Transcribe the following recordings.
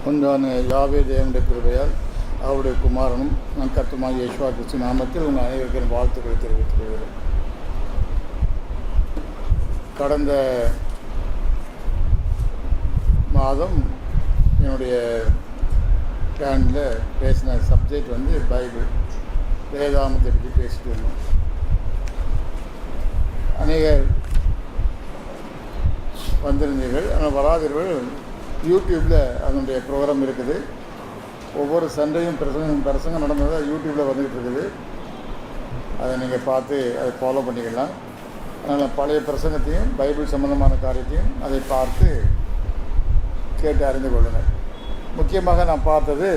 ஒன்றான யாவே தேவனுடைய கிருபையால் அவருடைய குமாரனும் நம் கர்த்தருமாகிய இயேசு கிறிஸ்து நாமத்தில் உங்கள் அனைவருக்கும் வாழ்த்துக்களை தெரிவித்துக் கொள்கிறேன். கடந்த மாதம் என்னுடைய சேனலில் பேசின சப்ஜெக்ட் பைபிள் வேதாகமத்தை பற்றி பேசிட்டு இருந்தோம். அநேகர் வந்திருந்தீர்கள், ஆனால் வராதீர்கள். யூடியூப்பில் அதனுடைய ப்ரோக்ராம் இருக்குது. ஒவ்வொரு சண்டையும் பிரசங்கம் நடந்தது யூடியூப்பில் வந்துக்கிட்டு இருக்குது. அதை நீங்கள் பார்த்து அதை ஃபாலோ பண்ணிக்கலாம். அதனால் பழைய பிரசங்கத்தையும் பைபிள் சம்பந்தமான காரியத்தையும் அதை பார்த்து கேட்டு அறிந்து கொள்ளுங்கள். முக்கியமாக நான் பார்த்தது,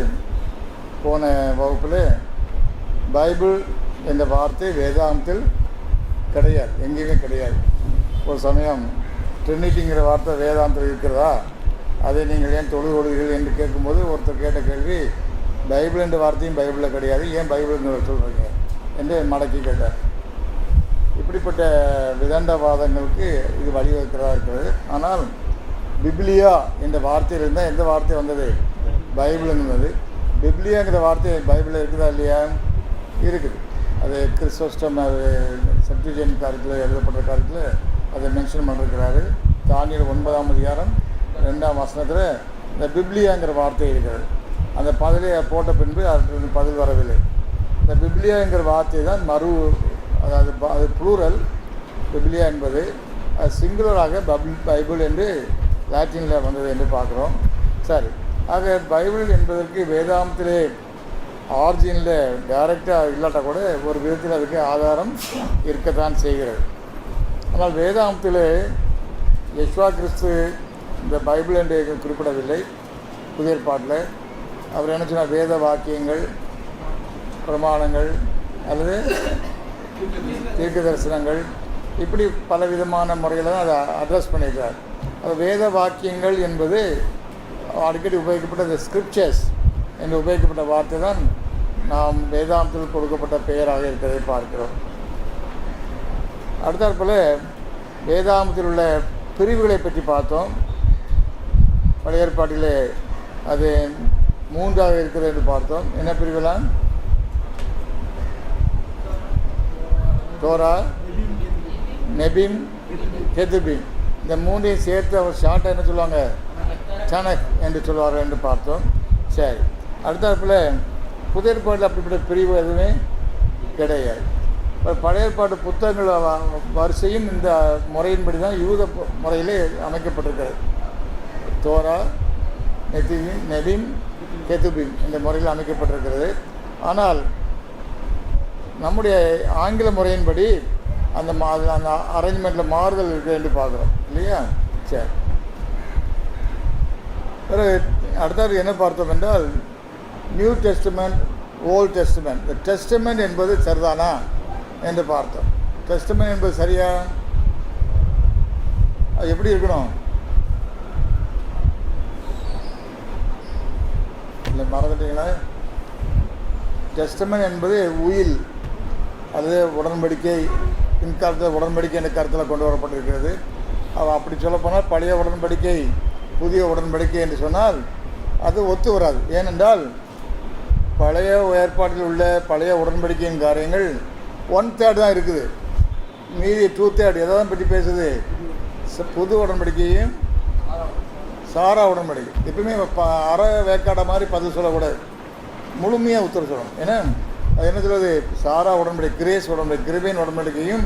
போன வகுப்பில் பைபிள் என்ற வார்த்தை வேதாகமத்தில் கிடையாது, எங்கேயுமே கிடையாது. ஒரு சமயம் ட்ரினிட்டிங்கிற வார்த்தை வேதாந்தத்தில் இருக்கிறதா, அதை நீங்கள் ஏன் தொழுகிறீர்கள் என்று கேட்கும்போது ஒருத்தர் கேட்ட கேள்வி, பைபிள் என்ற வார்த்தையும் பைபிளில் கிடையாது, ஏன் பைபிள் சொல்கிறீங்க என்று மடக்கி கேட்டார். இப்படிப்பட்ட விதண்டவாதங்களுக்கு இது வழிவகுக்கிறதா இருக்கிறது. ஆனால் பிப்லியா என்ற வார்த்தையில் இருந்தால் எந்த வார்த்தை வந்தது? பைபிளுங்கிறது. பிப்லியாங்கிற வார்த்தை பைபிளில் இருக்குதா இல்லையா? இருக்குது. அது கிறிஸ்தோஸ்டம் சப்டிஜன் காரியத்தில் எழுதப்பட்ட காரியத்தில் அதை மென்ஷன் பண்ணிருக்கிறாரு. தானியேல் 9ஆம் அதிகாரம் 2ஆம் வசனத்தில் இந்த பிப்லியாங்கிற வார்த்தை இருக்கிறது. அந்த பதிலை போட்ட பின்பு அதற்கு பதில் வரவில்லை. இந்த பிப்லியாங்கிற வார்த்தை தான் அதாவது அது ப்ளூரல். பிப்லியா என்பது அது சிங்குலராக பைபிள் என்று லாட்டினில் வந்தது என்று பார்க்குறோம். சரி, ஆக பைபிள் என்பதற்கு வேதாகமத்திலே ஆரிஜினில் டைரெக்டாக இல்லாட்டா கூட ஒரு விதத்தில் அதுக்கு ஆதாரம் இருக்கத்தான் செய்கிறது. ஆனால் வேதாகமத்தில் யேசு கிறிஸ்து இந்த பைபிள் என்று குறிப்பிடவில்லை. புதிய ஏற்பாட்டில் அவர் என்ன சொன்னார்? வேத வாக்கியங்கள், பிரமாணங்கள் அல்லது தீர்க்க தரிசனங்கள், இப்படி பலவிதமான முறையில் தான் அதை அட்ரஸ் பண்ணியிருக்கார். அது வேத வாக்கியங்கள் என்பது அடிக்கடி உபயோகிக்கப்பட்ட இந்த ஸ்கிரிப்சர்ஸ் என்று உபயோகிக்கப்பட்ட வார்த்தை தான் நாம் வேதாந்தத்தில் கொடுக்கப்பட்ட பெயராக இருக்கிறதை பார்க்கிறோம். அடுத்தாற்போல் வேதாகமத்தில் உள்ள பிரிவுகளை பற்றி பார்த்தோம். பழைய ஏற்பாட்டிலே அது 3ஆக இருக்கிறது என்று பார்த்தோம். என்ன பிரிவுலாம்? தோரா, நெபிம், கெதுபிம். இந்த 3ஐயும் சேர்த்து அவர் ஷார்ட்டாக என்ன சொல்லுவாங்க? சனக் என்று சொல்லுவார்கள் என்று பார்த்தோம். சரி, அடுத்தாற்போல் புதிய ஏற்பாட்டில் அப்படிப்பட்ட பிரிவு எதுவுமே கிடையாது. பழைய ஏற்பாட்டு புத்தகங்கள் வரிசையும் இந்த முறையின்படி தான் யூத முறையிலே அமைக்கப்பட்டிருக்கிறது. தோரா, நெபிம், கெதுபிம் இந்த முறையில் அமைக்கப்பட்டிருக்கிறது. ஆனால் நம்முடைய ஆங்கில முறையின்படி அந்த அரேஞ்ச்மெண்ட்டில் மாறுதல் இருக்குது என்று பார்க்குறோம் இல்லையா? சரி, பிறகு அடுத்தது என்ன பார்த்தோம் என்றால் நியூ டெஸ்டமெண்ட், ஓல்ட் டெஸ்டமெண்ட். இந்த டெஸ்டமெண்ட் என்பது சரிதானா என்று பார்த்தோம். டெஸ்டமெண்ட் என்பது சரியா? அது எப்படி இருக்கணும்? இல்லை, மறந்துட்டீங்களா? டெஸ்டமெண்ட் என்பது உயில் அல்லது உடன்படிக்கை, பின்காலத்தில் உடன்படிக்கை என்ற கருத்தில் கொண்டு வரப்பட்டிருக்கிறது. அப்படி சொல்லப்போனால் பழைய உடன்படிக்கை, புதிய உடன்படிக்கை என்று சொன்னால் அது ஒத்து வராது. ஏனென்றால் பழைய ஏற்பாட்டில் உள்ள பழைய உடன்படிக்கையின் காரியங்கள் 1/3 தான் இருக்குது. மீதி 2/3 எதை தான் பற்றி பேசுது? புது உடன்படிக்கையும் சாரா உடன்படிக்கை. எப்பவுமே அரை வேக்காட மாதிரி பதில் சொல்லக்கூடாது, முழுமையாக உத்தரவு சொல்லணும். ஏன்னா அது என்ன சொல்வது? சாரா உடன்படிக்கை, கிரேஸ் உடன்படிக்கை, கிருபையின் உடன்படிக்கையும்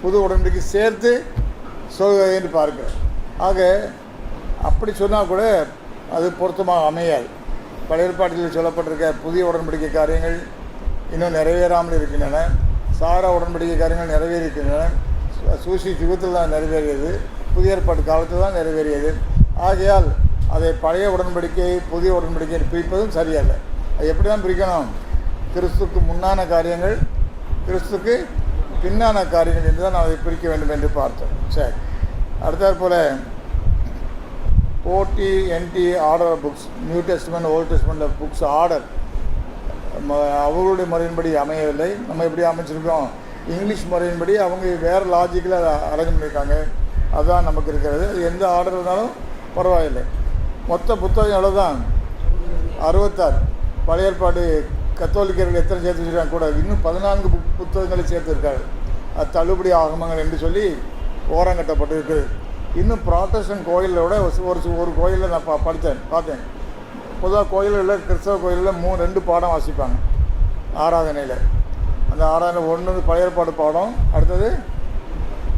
புது உடன்படிக்கை சேர்த்து சொல்வது என்று பார்க்கிறேன். ஆக அப்படி சொன்னால் கூட அது பொருத்தமாக அமையாது. பழைய ஏற்பாட்டில் சொல்லப்பட்டிருக்க புதிய உடன்படிக்கை காரியங்கள் இன்னும் நிறைவேறாமல் இருக்கின்றன. சாரா உடன்படிக்கை காரியங்கள் நிறைவேறியிருக்கின்றன. சூசி யுகத்தில் தான் நிறைவேறியது, புதிய ஏற்பாட்டு காலத்தில் தான் நிறைவேறியது. ஆகையால் அதை பழைய உடன்படிக்கை புதிய உடன்படிக்கை பிரிப்பதும் சரியில்ல. அது எப்படி தான் பிரிக்கணும்? கிறிஸ்துக்கு முன்னான காரியங்கள், கிறிஸ்துக்கு பின்னான காரியங்கள் என்று தான் அதை பிரிக்க வேண்டும் என்று பார்த்தோம். சரி, அடுத்தாற் போல் OT/NT order books, new testament, old testament books order அவர்களுடைய முறையின்படி அமையவில்லை. நம்ம எப்படி அமைச்சிருக்கோம்? இங்கிலீஷ் முறையின்படி அவங்க வேறு லாஜிக்கில் அதை அரேஞ்ச் பண்ணியிருக்காங்க. அதுதான் நமக்கு இருக்கிறது. எந்த ஆர்டர் இருந்தாலும் பரவாயில்லை. மொத்த புத்தகம் எவ்வளோ தான்? 66 பழைய ஏற்பாடு கத்தோலிக்கர்கள் எத்தனை சேர்த்து வச்சுருக்காங்க கூட இன்னும் 14 புத்தகங்களை சேர்த்துருக்காரு. அது தள்ளுபடி ஆகமங்கள் என்று சொல்லி ஓரங்கட்டப்பட்டிருக்கு. இன்னும் ப்ராட்டஸ்டன்ட் கோயிலோட ஒரு கோயிலில் நான் பார்த்தேன். பொதுவாக கோயில்களில் கிறிஸ்தவ கோயிலில் 2 பாடம் வாசிப்பாங்க ஆராதனையில். அந்த ஆராதனை ஒன்று பழைய ஏற்பாடு பாடம், அடுத்தது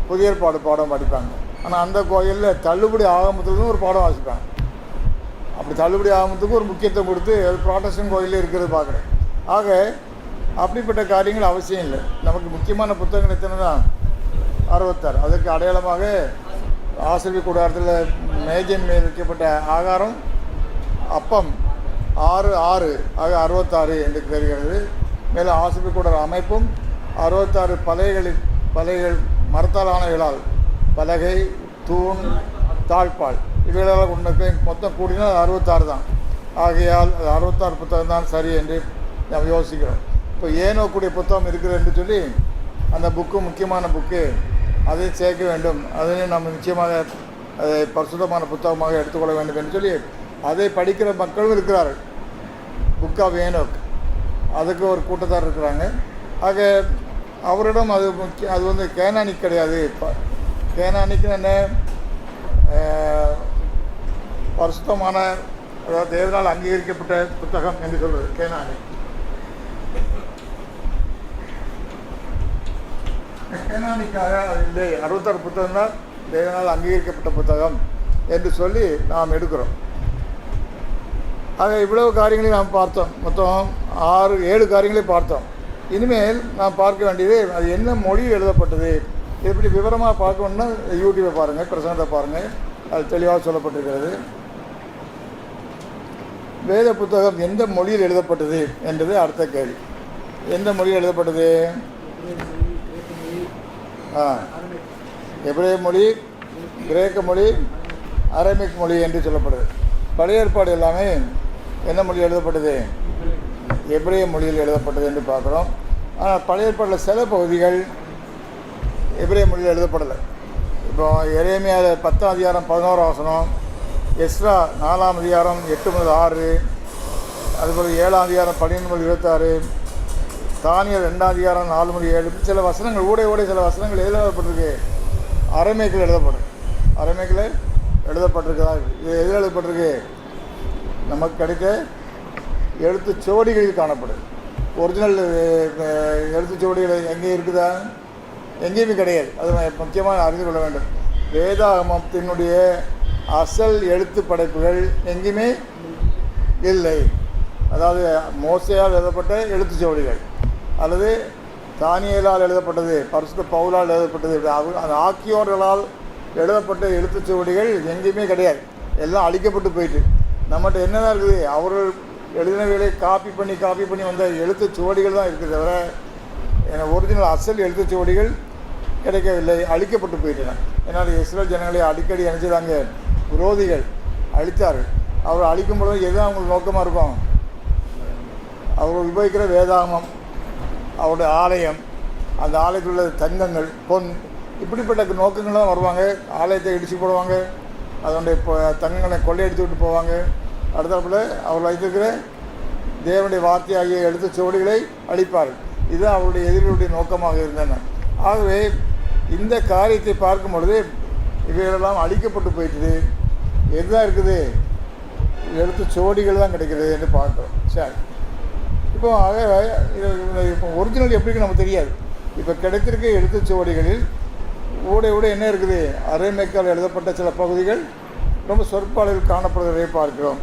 புதிய ஏற்பாடு பாடம் படிப்பாங்க. ஆனால் அந்த கோயிலில் தள்ளுபடி ஆகமத்துலேருந்து ஒரு பாடம் வாசிப்பாங்க. அப்படி தள்ளுபடி ஆகமத்துக்கு ஒரு முக்கியத்துவம் கொடுத்து அது ப்ராட்டஸ்டன்ட் கோயிலில் இருக்கிறது பார்க்குறேன். ஆக அப்படிப்பட்ட காரியங்கள் அவசியம் இல்லை. நமக்கு முக்கியமான புத்தகங்கள் எத்தனை தான்? 66. அதுக்கு அடையாளமாக ஆசிரியர் கூடாரத்தில் மேஜை மேல் வைக்கப்பட்ட ஆகாரம் அப்பம் 6 6 ஆக 66 என்று தெரிகிறது. மேலும் ஆசிரியர் கூடார அமைப்பும் 66 பலகைகள் மரத்தாலான இழால் பலகை தூண் தாழ்பால் இவைகளால் உனக்கு மொத்தம் கூடினால் 66 தான். ஆகையால் அது 66 புத்தகம் தான் சரி என்று நாம் யோசிக்கிறோம். இப்போ ஏனோக்கூடிய புத்தகம் இருக்குது என்று சொல்லி அந்த புக்கு முக்கியமான புக்கு, அதையும் சேர்க்க வேண்டும். அதையும் நம்ம நிச்சயமாக அதை பரிசுத்தமான புத்தகமாக எடுத்துக்கொள்ள வேண்டும் என்று சொல்லி அதை படிக்கிற மக்களும் இருக்கிறார்கள். புக் ஆஃப் ஏனோக் அதுக்கு ஒரு கூட்டத்தார் இருக்கிறாங்க. ஆக அவரிடம் அது வந்து கேனானிக் கிடையாது. கேனானிக்குன்னு என்ன? பரிசுத்தமான, அதாவது தேவனால் அங்கீகரிக்கப்பட்ட புத்தகம் என்று சொல்வது கேனானிக். கேனானிக்காக இல்லை, 66 புத்தகம் தான் தேவனால் அங்கீகரிக்கப்பட்ட புத்தகம் என்று சொல்லி நாம் எடுக்கிறோம். ஆக இவ்வளவு காரியங்களையும் நாம் பார்த்தோம். மொத்தம் 7 காரியங்களை பார்த்தோம். இனிமேல் நாம் பார்க்க வேண்டியது அது என்ன மொழியில் எழுதப்பட்டது. எப்படி விவரமாக பார்க்கணுன்னா யூடியூப்பை பாருங்கள், பிரசங்கத்தை பாருங்கள், அது தெளிவாக சொல்லப்பட்டிருக்கிறது. வேத புத்தகம் எந்த மொழியில் எழுதப்பட்டது என்றது அடுத்த கேள்வி. எந்த மொழியில் எழுதப்பட்டது? எபிரேய மொழி, கிரேக்க மொழி, அரமிக் மொழி என்று சொல்லப்படுது. பழைய ஏற்பாடு எல்லாமே என்ன மொழியில் எழுதப்பட்டது? எபிரேய மொழியில் எழுதப்பட்டது என்று பார்க்குறோம். ஆனால் பழைய ஏற்பாட்டில் சில பகுதிகள் எபிரேய மொழியில் எழுதப்படலை. இப்போ எரேமியாவில் 10ஆம் அதிகாரம் 11ஆம் வசனம், எஸ்ரா 4ஆம் அதிகாரம் 8 முதல் 6, அதுபோல் 7ஆம் அதிகாரம் 12 முதல் 26, தானியல் 2ஆம் அதிகாரம் 4 முதல் 7, சில வசனங்கள் ஊட சில வசனங்கள் எழுதப்பட்டிருக்கு. அரமேக்கில் எழுதப்படும். அரமேக்கில் எழுதப்பட்டிருக்கிறதா? இது எதில் எழுதப்பட்டிருக்கு? நமக்கு கிடைக்க எழுத்துச்சுவடிகளில் காணப்படும். ஒரிஜினல் எழுத்துச்சுவடிகள் எங்கே இருக்குதா? எங்கேயுமே கிடையாது. அது முக்கியமாக அறிந்து கொள்ள வேண்டும். வேதாகமத்தினுடைய அசல் எழுத்து படைப்புகள் எங்கேயுமே இல்லை. அதாவது மோசையால் எழுதப்பட்ட எழுத்துச்சுவடிகள் அல்லது தானியேலால் எழுதப்பட்டது, பரிசுத்த பவுலால் எழுதப்பட்டது, அந்த ஆக்கியோர்களால் எழுதப்பட்ட எழுத்துச்சுவடிகள் எங்கேயுமே கிடையாது. எல்லாம் அழிக்கப்பட்டு போயிட்டு நம்மகிட்ட என்னதான் இருக்குது? அவர்கள் எழுதினவைகளை காப்பி பண்ணி வந்த எழுத்துச்சுவடிகள் தான் இருக்குது. தவிர ஒரிஜினல் அசல் எழுத்துச்சுவடிகள் கிடைக்கவில்லை, அழிக்கப்பட்டு போயிட்டன. ஏன்னால் இஸ்ரேல் ஜனங்களை அடிக்கடி நினைச்சதாங்க விரோதிகள் அழித்தார்கள். அவர்கள் அழிக்கும் பொழுது எதுவும் அவங்களுக்கு நோக்கமாக இருக்கும்? அவர்கள் உபயோகிக்கிற வேதாகமம், அவருடைய ஆலயம், அந்த ஆலயத்தில் உள்ள தங்கங்கள், பொன், இப்படிப்பட்ட நோக்கங்கள் தான் வருவாங்க. ஆலயத்தை இடித்து போடுவாங்க, அதனுடைய தங்கங்களை கொள்ளையடித்து விட்டு போவாங்க. அடுத்தாப்புல அவர் வைத்திருக்கிற தேவனுடைய வார்த்தையாகிய எழுத்து சுவடிகளை அழிப்பார்கள். இதுதான் அவருடைய எதிரிகளுடைய நோக்கமாக இருந்தன. ஆகவே இந்த காரியத்தை பார்க்கும் பொழுது இவைகளெல்லாம் அழிக்கப்பட்டு போயிட்டுது. எதுதான் இருக்குது? எழுத்து சுவடிகள் தான் கிடைக்கிறது என்று பார்க்குறோம். சரி, இப்போ ஆக இப்போ ஒரிஜினல் எப்படின்னு நமக்கு தெரியாது. இப்போ கிடைத்திருக்க எழுத்துச்சுவடிகளில் ஊட என்ன இருக்குது? அரேமேக்கால் எழுதப்பட்ட சில பகுதிகள் ரொம்ப சொற்பாடுகள் காணப்படுவதை பார்க்கிறோம்.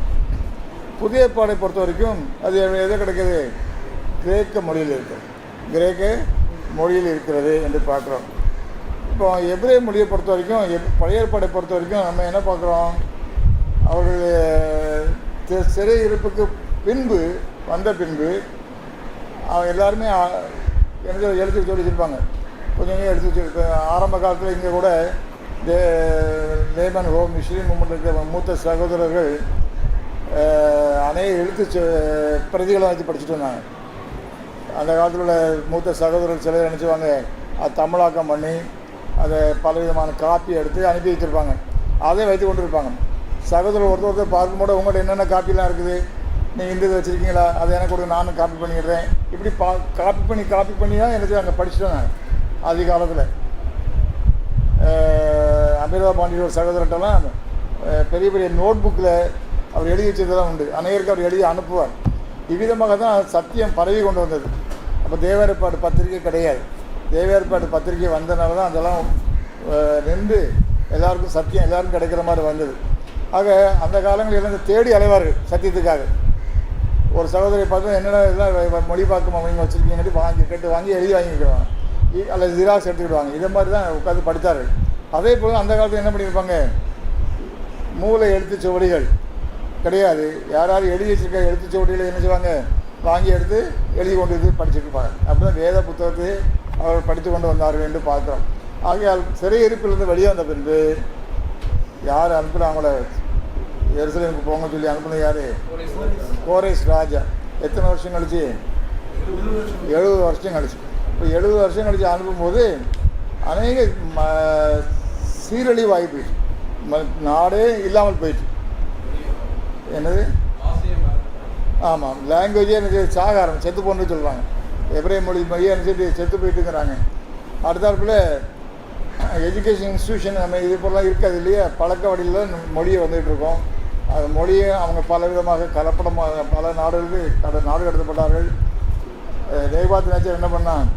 புதிய ஏற்பாடை பொறுத்த வரைக்கும் அது எதை கிடைக்கிது? கிரேக்க மொழியில் இருக்குது. கிரேக்க மொழியில் இருக்கிறது என்று பார்க்குறோம். இப்போ எபிரேய மொழியை பொறுத்த வரைக்கும், பழைய ஏற்பாடை பொறுத்த வரைக்கும் நம்ம என்ன பார்க்குறோம்? அவர்கள் சிறை இருப்புக்கு வந்த பின்பு எல்லாருமே எழுத்து வச்சு வச்சுருப்பாங்க. கொஞ்சம் எடுத்து வச்சு ஆரம்ப காலத்தில் இங்கே கூட லேமன் ஹோம் முஸ்லீம் மூமெண்ட் இருக்கிற மூத்த சகோதரர்கள் அநேக எழுத்து பிரதிகளை வச்சு படிச்சுட்டு வந்தாங்க. அந்த காலத்தில் உள்ள மூத்த சகோதரர்கள் சிலர் நினச்சிவாங்க அது தமிழாக்கம் பண்ணி அதை பலவிதமான காப்பி எடுத்து அனுப்பி வச்சுருப்பாங்க. அதை வைத்து கொண்டு இருப்பாங்க. சகோதரர் ஒருத்தர் பார்க்கும்போது உங்கள்கிட்ட என்னென்ன காப்பிலாம் இருக்குது நீங்கள் இந்த இது வச்சுருக்கீங்களா, அதை எனக்கு கொடுங்க, நானும் காப்பி பண்ணிடுறேன். இப்படி காப்பி பண்ணி தான் எனக்கு அங்கே படிச்சுட்டேன் நான் ஆதி காலத்தில். அமிர்தா பாண்டியோட சகோதரட்டெல்லாம் பெரிய பெரிய நோட் புக்கில் அவர் எழுதி வச்சதெல்லாம் உண்டு. அநேகருக்கு அவர் எழுதி அனுப்புவார். இவ்விதமாக தான் சத்தியம் பரவி கொண்டு வந்தது. அப்போ தேவேற்பாடு பத்திரிக்கை கிடையாது. தேவேற்பாடு பத்திரிக்கை வந்தனால தான் அதெல்லாம் நின்று எல்லாருக்கும் சத்தியம் எல்லாருக்கும் கிடைக்கிற மாதிரி வந்தது. ஆக அந்த காலங்களில் எல்லாம் தேடி அலைவார்கள் சத்தியத்துக்காக. ஒரு சகோதரியை பார்த்து என்னென்ன இதெல்லாம் மொழி பார்க்கும் அவங்க வச்சுருக்கீங்கன்னு வாங்கி எழுதி வாங்கிக்கிடுவாங்க, அல்லது ஜிராக்ஸ் எடுத்துக்கிடுவாங்க. இதை மாதிரி தான் உட்காந்து படித்தார்கள். அதே போல் அந்த காலத்தில் என்ன பண்ணியிருப்பாங்க, மூளை எழுத்துச்சுவடிகள் கிடையாது. யாராவது எழுதி வச்சுருக்க எழுத்துச்சுவடிகளை என்ன செய்வாங்க, வாங்கி எடுத்து எழுதி கொண்டு இது படிச்சுட்டு இருப்பாங்க. அப்படி தான் வேத புத்தகத்தை அவர்கள் படித்து கொண்டு வந்தார்கள் என்று பார்க்குறோம். ஆகையால் சிறையிருப்பிலிருந்து வெளியே வந்த பின்பு யார் அனுப்புகிறாங்கள, எருசலேமுக்கு போங்க சொல்லி அனுப்புனது யார்? கோரேஸ் ராஜா. எத்தனை வருஷம் கழிச்சு? 70 வருஷம் கழிச்சு. இப்போ 70 வருஷம் கழிச்சு அனுப்பும்போது அநேக சீரழிவாகி போயிடுச்சு. நாடே இல்லாமல் போயிடுச்சு. என்னது? ஆமாம், லாங்குவேஜே எனக்கு சாக ஆரம்பிச்சு செத்து போன்னு சொல்லுவாங்க. எப்ரே மொழியே நினச்சிட்டு செத்து போயிட்டுங்கிறாங்க. அடுத்தாப்புல எஜுகேஷன் இன்ஸ்டியூஷன் நம்ம இது போலாம் இருக்காது இல்லையா, பழக்க வழியில் மொழியை வந்துகிட்டு இருக்கோம். அது மொழியை அவங்க பல விதமாக கலப்படமாக பல நாடுகளுக்கு நாடு கடத்தப்பட்டார்கள். நேபாத் நேச்சர் என்ன பண்ணான்,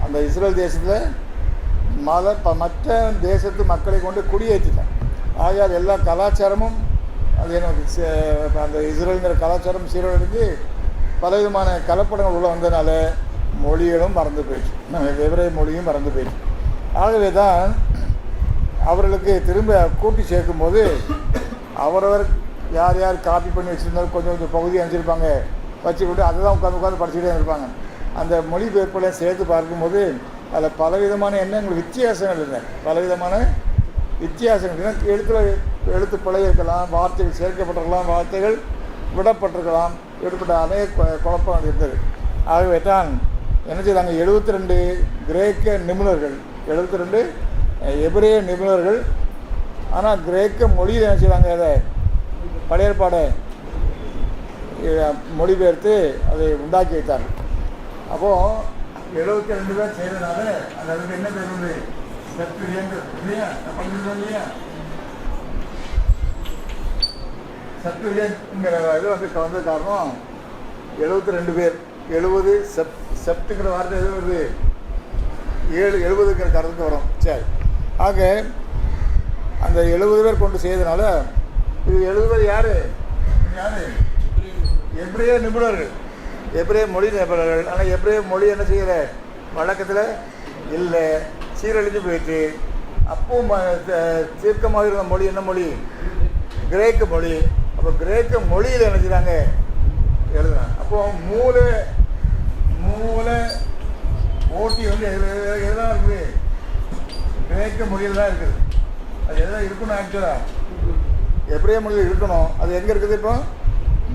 அந்த இஸ்ரேல் தேசத்தில் மற்ற தேசத்து மக்களை கொண்டு குடியேற்றிட்டான். ஆகையால் எல்லா கலாச்சாரமும் அது எனக்கு அந்த இஸ்ரேலுங்கிற கலாச்சாரம் சீரழிஞ்சு பலவிதமான கலப்படங்கள் உள்ள வந்ததுனால மொழிகளும் மறந்து போயிடுச்சு, எபிரேய மொழியும் மறந்து போயிடுச்சு. ஆகவே தான் அவர்களுக்கு திரும்ப கூட்டி சேர்க்கும்போது அவரவர் யார் யார் காப்பி பண்ணி வச்சுருந்தாலும் கொஞ்சம் கொஞ்சம் பகுதி அனுப்பிச்சிருப்பாங்க, வச்சுக்கிட்டு அதை தான் உட்காந்து படிச்சுக்கிட்டே இருப்பாங்க. அந்த மொழிபெயர்ப்பெல்லாம் சேர்த்து பார்க்கும்போது அதில் பலவிதமான எண்ணங்கள் வித்தியாசங்கள் இல்லை, பலவிதமான வித்தியாசங்கள். எழுத்து பிழை இருக்கலாம், வார்த்தைகள் சேர்க்கப்பட்டிருக்கலாம், வார்த்தைகள் விடப்பட்டிருக்கலாம், விடப்பட்ட அநேக குழப்பம் இருந்தது. ஆகவே தான் என்ன செய்தாங்க, 72 கிரேக்க நிபுணர்கள், 72 எபிரேய நிபுணர்கள், ஆனால் கிரேக்க மொழியில் என்ன செய்வாங்க, அதை பழைய ஏற்பாடை மொழிபெயர்த்து அதை உண்டாக்கி வைத்தார்கள். அப்போது 72 பேர் செய்ததுனால அந்த அதுக்கு என்ன பேர் வந்து இல்லையா, இல்லையா, சப்டிவியன்ட்ங்கிற இது வந்து காரணம் 72 பேர். 70 செப்டுங்கிற வார்த்தை எது வருது, 70ங்கிற கருத்துக்கு வரும். சரி, ஆக அந்த 70 பேர் கொண்டு செய்ததுனால இது 70 பேர் யார்? எபிரேய நிபுணர்கள், எபிரேய மொழி நிபுணர்கள். ஆனால் எபிரேய மொழி என்ன செய்யலை, வழக்கத்தில் இல்லை, சீரழிஞ்சு போயிட்டு. அப்பவும் தீர்க்கமாக இருந்த மொழி என்ன மொழி? கிரேக்க மொழி. அப்போ கிரேக்க மொழியில் என்ன செய்கிறாங்க, எழுதுனாங்க. அப்போது மூளை ஓட்டி வந்து எதுதான் இருக்குது, கிரேக்க மொழியில் தான் இருக்குது. அது எதாவது இருக்கணும், ஆக்சுவலாக எபிரேய மொழியில் இருக்கணும். அது எங்கே இருக்குது, இப்போ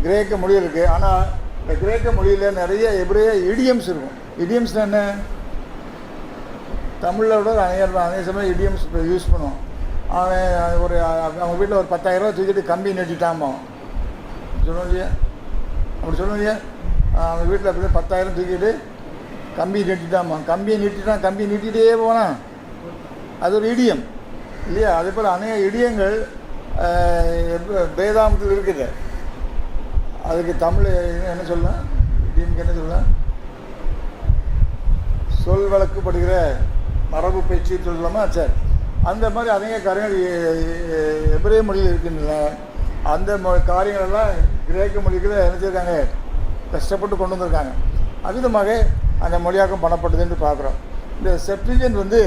கிரேக்க மொழியில் இருக்குது. ஆனால் இந்த கிரேக்க மொழியில் நிறைய எபிரேய இடியம்ஸ் இருக்கும். இடியம்ஸ் என்ன, தமிழில் விட அநேக சமயம் இடியம்ஸ் யூஸ் பண்ணுவோம். அவன் அவங்க வீட்டில் ஒரு 10,000 ரூபா தூக்கிட்டு கம்பி நெட்டிட்டாமா சொல்லுவோம் இல்லையா, அப்படி சொல்லுவோம் இல்லையா. அவன் வீட்டில் அப்படி 10,000 தூக்கிட்டு கம்பி நெட்டிட்டாமா, கம்பியை நீட்டிகிட்டே போனான். அது ஒரு இடியம் இல்லையா. அதே போல் அநேக இடியங்கள் வேதாந்தத்தில் இருக்குது. அதுக்கு தமிழ் என்ன சொல்லலாம், இடியம்க்கு என்ன சொல்லலாம், சொல் வழக்குப்படுகிற மரபு பேச்சு சொல்லலாமா. சரி, அந்த மாதிரி அநேக காரியங்கள் எபிரேய மொழியில் இருக்கின்றன. அந்த காரியங்களெல்லாம் கிரேக்க மொழிக்கு என்ன செய்யிருக்காங்க, கஷ்டப்பட்டு கொண்டு வந்திருக்காங்க. அவ்விதமாக அந்த மொழியாக்கம் பண்ணப்பட்டது என்று பார்க்குறோம். இந்த செப்டிஜென்ட் வந்து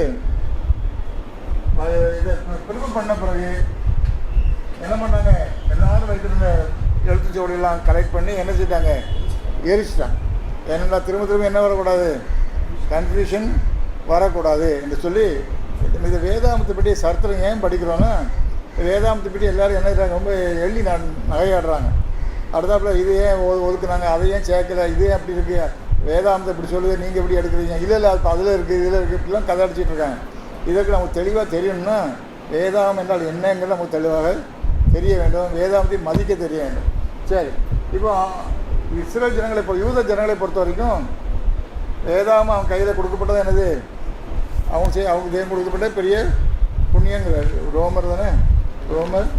இதை ப்ரிப்பேர் பண்ண பிறகு என்ன பண்ணாங்க, எல்லாரும் வைத்திருந்த எழுத்துச்சோடியெல்லாம் கலெக்ட் பண்ணி என்ன செய்தாங்க, எரிச்சிட்டாங்க. ஏன்னா திரும்ப என்ன வரக்கூடாது, கன்ஃபியூஷன் வரக்கூடாது என்று சொல்லி இந்த வேதாந்தத்தை பற்றி சரித்திரம் ஏன் படிக்கிறோன்னா, வேதாந்தத்தை பற்றி எல்லோரும் என்ன செய்கிறாங்க, ரொம்ப எள்ளி நகையாடுறாங்க. அடுத்தாப்புல இது ஏன் ஒதுக்குனாங்க, அதை ஏன் சேர்க்கல, இது ஏன் அப்படி இருக்குது, வேதாந்தத்தை இப்படி சொல்லுது, நீங்கள் எப்படி எடுக்கிறீங்க, இல்லை அதில் இருக்குது இதில் இருக்குது, இப்படிலாம் கதை அடிச்சிட்டு இருக்காங்க. இதற்கு நமக்கு தெளிவாக தெரியணும்னா வேதாந்தம் என்றால் என்னங்கிறது நமக்கு தெளிவாக தெரிய வேண்டும். வேதாந்தத்தை மதிக்க தெரிய வேண்டும். சரி, இப்போ இஸ்ரேல் ஜனங்களை யூத ஜனங்களை பொறுத்த வரைக்கும் வேதாகமம் அவன் கையில் கொடுக்கப்பட்டது என்னது? அவங்க தேவன் கொடுக்கப்பட்ட பெரிய புண்ணியங்கிறார். ரோமர் தானே, ரோமர்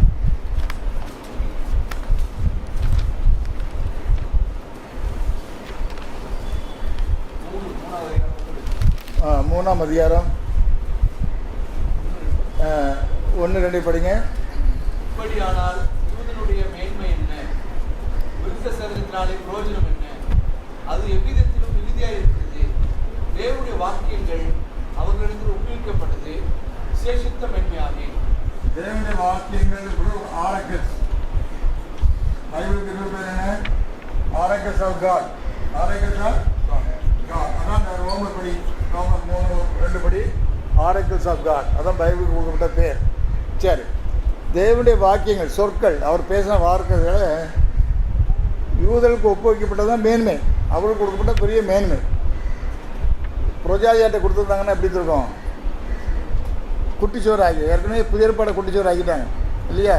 3ஆம் அதிகாரம் 1-2 படிங்க. இப்படியானால் யூதனுடைய மேன்மை என்ன? விருத்த சேதனத்தினாலே பிரயோஜனம் என்ன? அது எவ்விதத்திலும் மிகுதியாக இருக்கிறது. தேவனுடைய வாக்கியங்கள் அவர்களிடத்தில் ஒப்புவிக்கப்பட்டது விசேஷித்த மேன்மையாகி. தேவனுடைய வாக்கியங்கள் ஆரக்கஸ், பைபிளுக்கு இன்னொரு பேர் என்ன? ஆரக்கஸ் ஆஃப் காட். ஆரக்கஸ் ஆஃப் காட், அதான் ரோமர் படி, ரோமர் 3:2 படி ஆரக்கல்ஸ் ஆஃப் காட், அதான் பைபிளுக்கு கொடுக்கப்பட்ட பேர். சரி, தேவனுடைய வாக்கியங்கள், சொற்கள், அவர் பேசின வார்த்தைகளை யூதர்களுக்கு ஒப்புவிக்கப்பட்டதான் மேன்மை, அவருக்கு கொடுக்கப்பட்ட பெரிய மேன்மை. புரஜாதியாட்ட கொடுத்துருந்தாங்கன்னா எப்படி இருக்கும்? குட்டிச்சோறு ஆகி, ஏற்கனவே புதிய ஏற்பாடை குட்டிச்சோறு ஆக்கிட்டாங்க இல்லையா?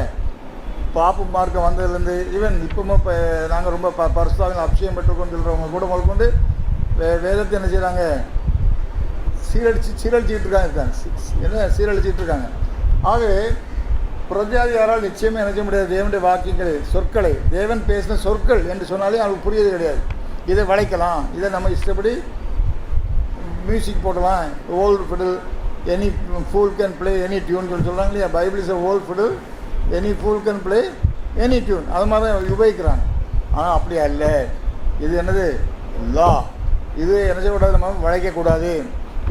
பாப்பு மார்க்கம் வந்ததுலேருந்து ஈவன் இப்போவும் இப்போ நாங்கள் ரொம்ப பரிசுத்தாவின் அபிஷேகம் பெற்றுக்கொண்டு சொல்கிறவங்க கூட முதற்கொண்டு வேதத்தை என்ன செய்கிறாங்க? சீரழிச்சிக்கிட்டு இருக்காங்க. என்ன சீரழிச்சிக்கிட்டு இருக்காங்க? ஆகவே புரஜாதியாரால் நிச்சயமாக என்ன செய்ய முடியாது? தேவனுடைய வாக்கியங்களை, சொற்களை, தேவன் பேசின சொற்கள் என்று சொன்னாலே அவங்களுக்கு புரியது கிடையாது. இதை வளைக்கலாம், இதை நம்ம இஷ்டப்படி மியூசிக் போடலாம். Old fiddle, any fool can play any tune சொல்லி சொல்கிறாங்க இல்லையா? Bible is old fiddle, any fool can play any tune, அது மாதிரி தான் உபயோகிக்கிறாங்க. ஆனால் அப்படி அல்ல. இது என்னது? லா. இது என்ன செய்யக்கூடாது? நம்ம வளைக்கக்கூடாது.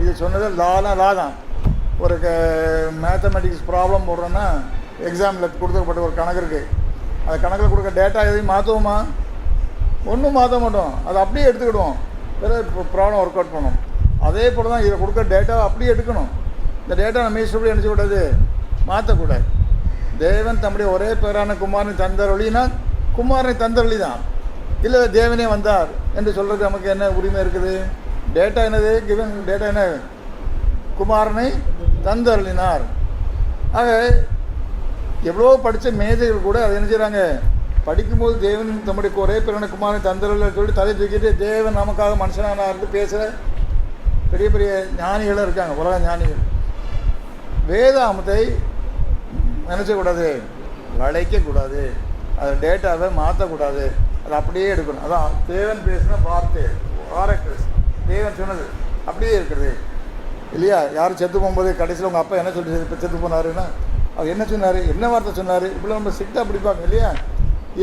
இது சொன்னது லானா லா தான். ஒரு மேத்தமெட்டிக்ஸ் ப்ராப்ளம் போடுறோன்னா எக்ஸாமில் கொடுக்கப்பட்ட ஒரு கணக்கு இருக்குது. அந்த கணக்கில் கொடுக்க டேட்டா எதையும் மாற்றுவோமா? ஒன்றும் மாற்ற மாட்டோம், அதை அப்படியே எடுத்துக்கிடுவோம். வேறு ப்ராப்ளம் ஒர்க் அவுட் பண்ணணும். அதே போல் தான் இதை கொடுக்க டேட்டாவை அப்படியே எடுக்கணும். இந்த டேட்டா நம்ம இஷ்டப்படி என்ன செய்யக்கூடாது? மாற்றக்கூடாது. தேவன் தம்முடைய ஒரே பேரான குமாரனை தந்தருளினா குமாரனை தந்தருளி தான், இல்லை தேவனே வந்தார் என்று சொல்கிறதுக்கு நமக்கு என்ன உரிமை இருக்குது? டேட்டா என்னது? கிவன் டேட்டா என்ன? குமாரனை தந்தருளினார். ஆக எவ்வளோ படித்த மேதைகள் கூட அதை என்ன செய்கிறாங்க? படிக்கும்போது தேவன் தம்முடைய ஒரே பேரான குமாரனை தந்தருள சொல்லி தலை தூக்கிட்டு தேவன் நமக்காக மனுஷனானார்னு பேசுகிற பெரிய பெரிய ஞானிகளும் இருக்காங்க, உலக ஞானிகள். வேதாகமத்தை நினச்சக்கூடாது, வளைக்கக்கூடாது, அது டேட்டாவை மாற்றக்கூடாது, அதை அப்படியே எடுக்கணும். அதான் தேவன் பேசின வார்த்தை, ஆரக்கல்ஸ், தேவன் சொன்னது அப்படியே இருக்கிறது இல்லையா? யாரும் செத்து போகும்போது கடைசியில் உங்கள் அப்பா என்ன சொல்லி இப்போ செத்து போனாருன்னா அவர் என்ன சொன்னார், என்ன வார்த்தை சொன்னார், இப்படி நம்ம ஸ்ட்ரிக்டாக பிடிப்பாங்க இல்லையா?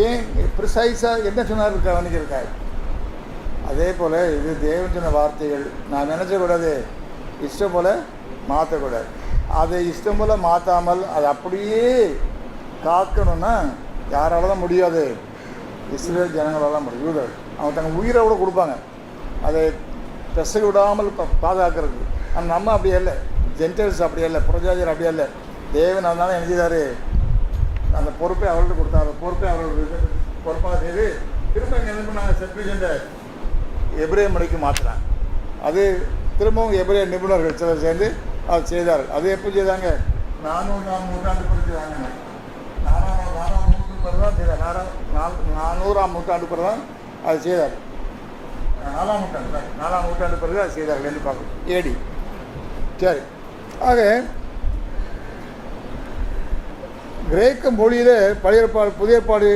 ஏன் ப்ரிசைஸாக என்ன சொன்னார் கவனிக்கிறக்காய். அதே போல் இது தேவன் சொன்ன வார்த்தைகள் நான் நினச்சக்கூடாது, இஷ்டம் போல் மாற்றக்கூடாது. அதை இஷ்டம் போல் மாற்றாமல் அதை அப்படியே காக்கணும்னா யாரால தான் முடியாது? இஸ்ரேல் ஜனங்களால் முடியும். யூதர்கள் அவங்க தங்கள் உயிரை கூட கொடுப்பாங்க அதை பெசக விடாமல் பாதுகாக்கிறதுக்கு. ஆனால் நம்ம அப்படியே இல்லை, ஜென்டல்ஸ் அப்படியே இல்லை, புரஜாதியர் அப்படியே இல்லை. தேவன் அதனால என்ன செய்தார்? அந்த பொறுப்பை அவர்கள்ட்ட கொடுத்தாரு. பொறுப்பை அவர்கள் பொறுப்பாக செய்து திரும்ப என்ன பண்ணாங்க? செப்டிஜென்ட்டை எபிரேய மொழிக்கு மாற்றினாங்க. அது திரும்பவும் எபிரேய நிபுணர்கள் சிலர் சேர்ந்து அதை செய்தார்கள். அது எப்போ செய்தாங்க? 400ஆம் நூற்றாண்டு பிறகு செய்தாங்க. 4ஆம் நூற்றாண்டு பிறகு தான் செய்தார். 400ஆம் நூற்றாண்டு பிறகு தான் அது செய்தார். 4ஆம் நூற்றாண்டு பிறகு அது செய்தார்கள் என்று பார்க்கணும். ஏடி. சரி, ஆக கிரேக்க மொழியில் பழைய ஏற்பாடு புதிய ஏற்பாடு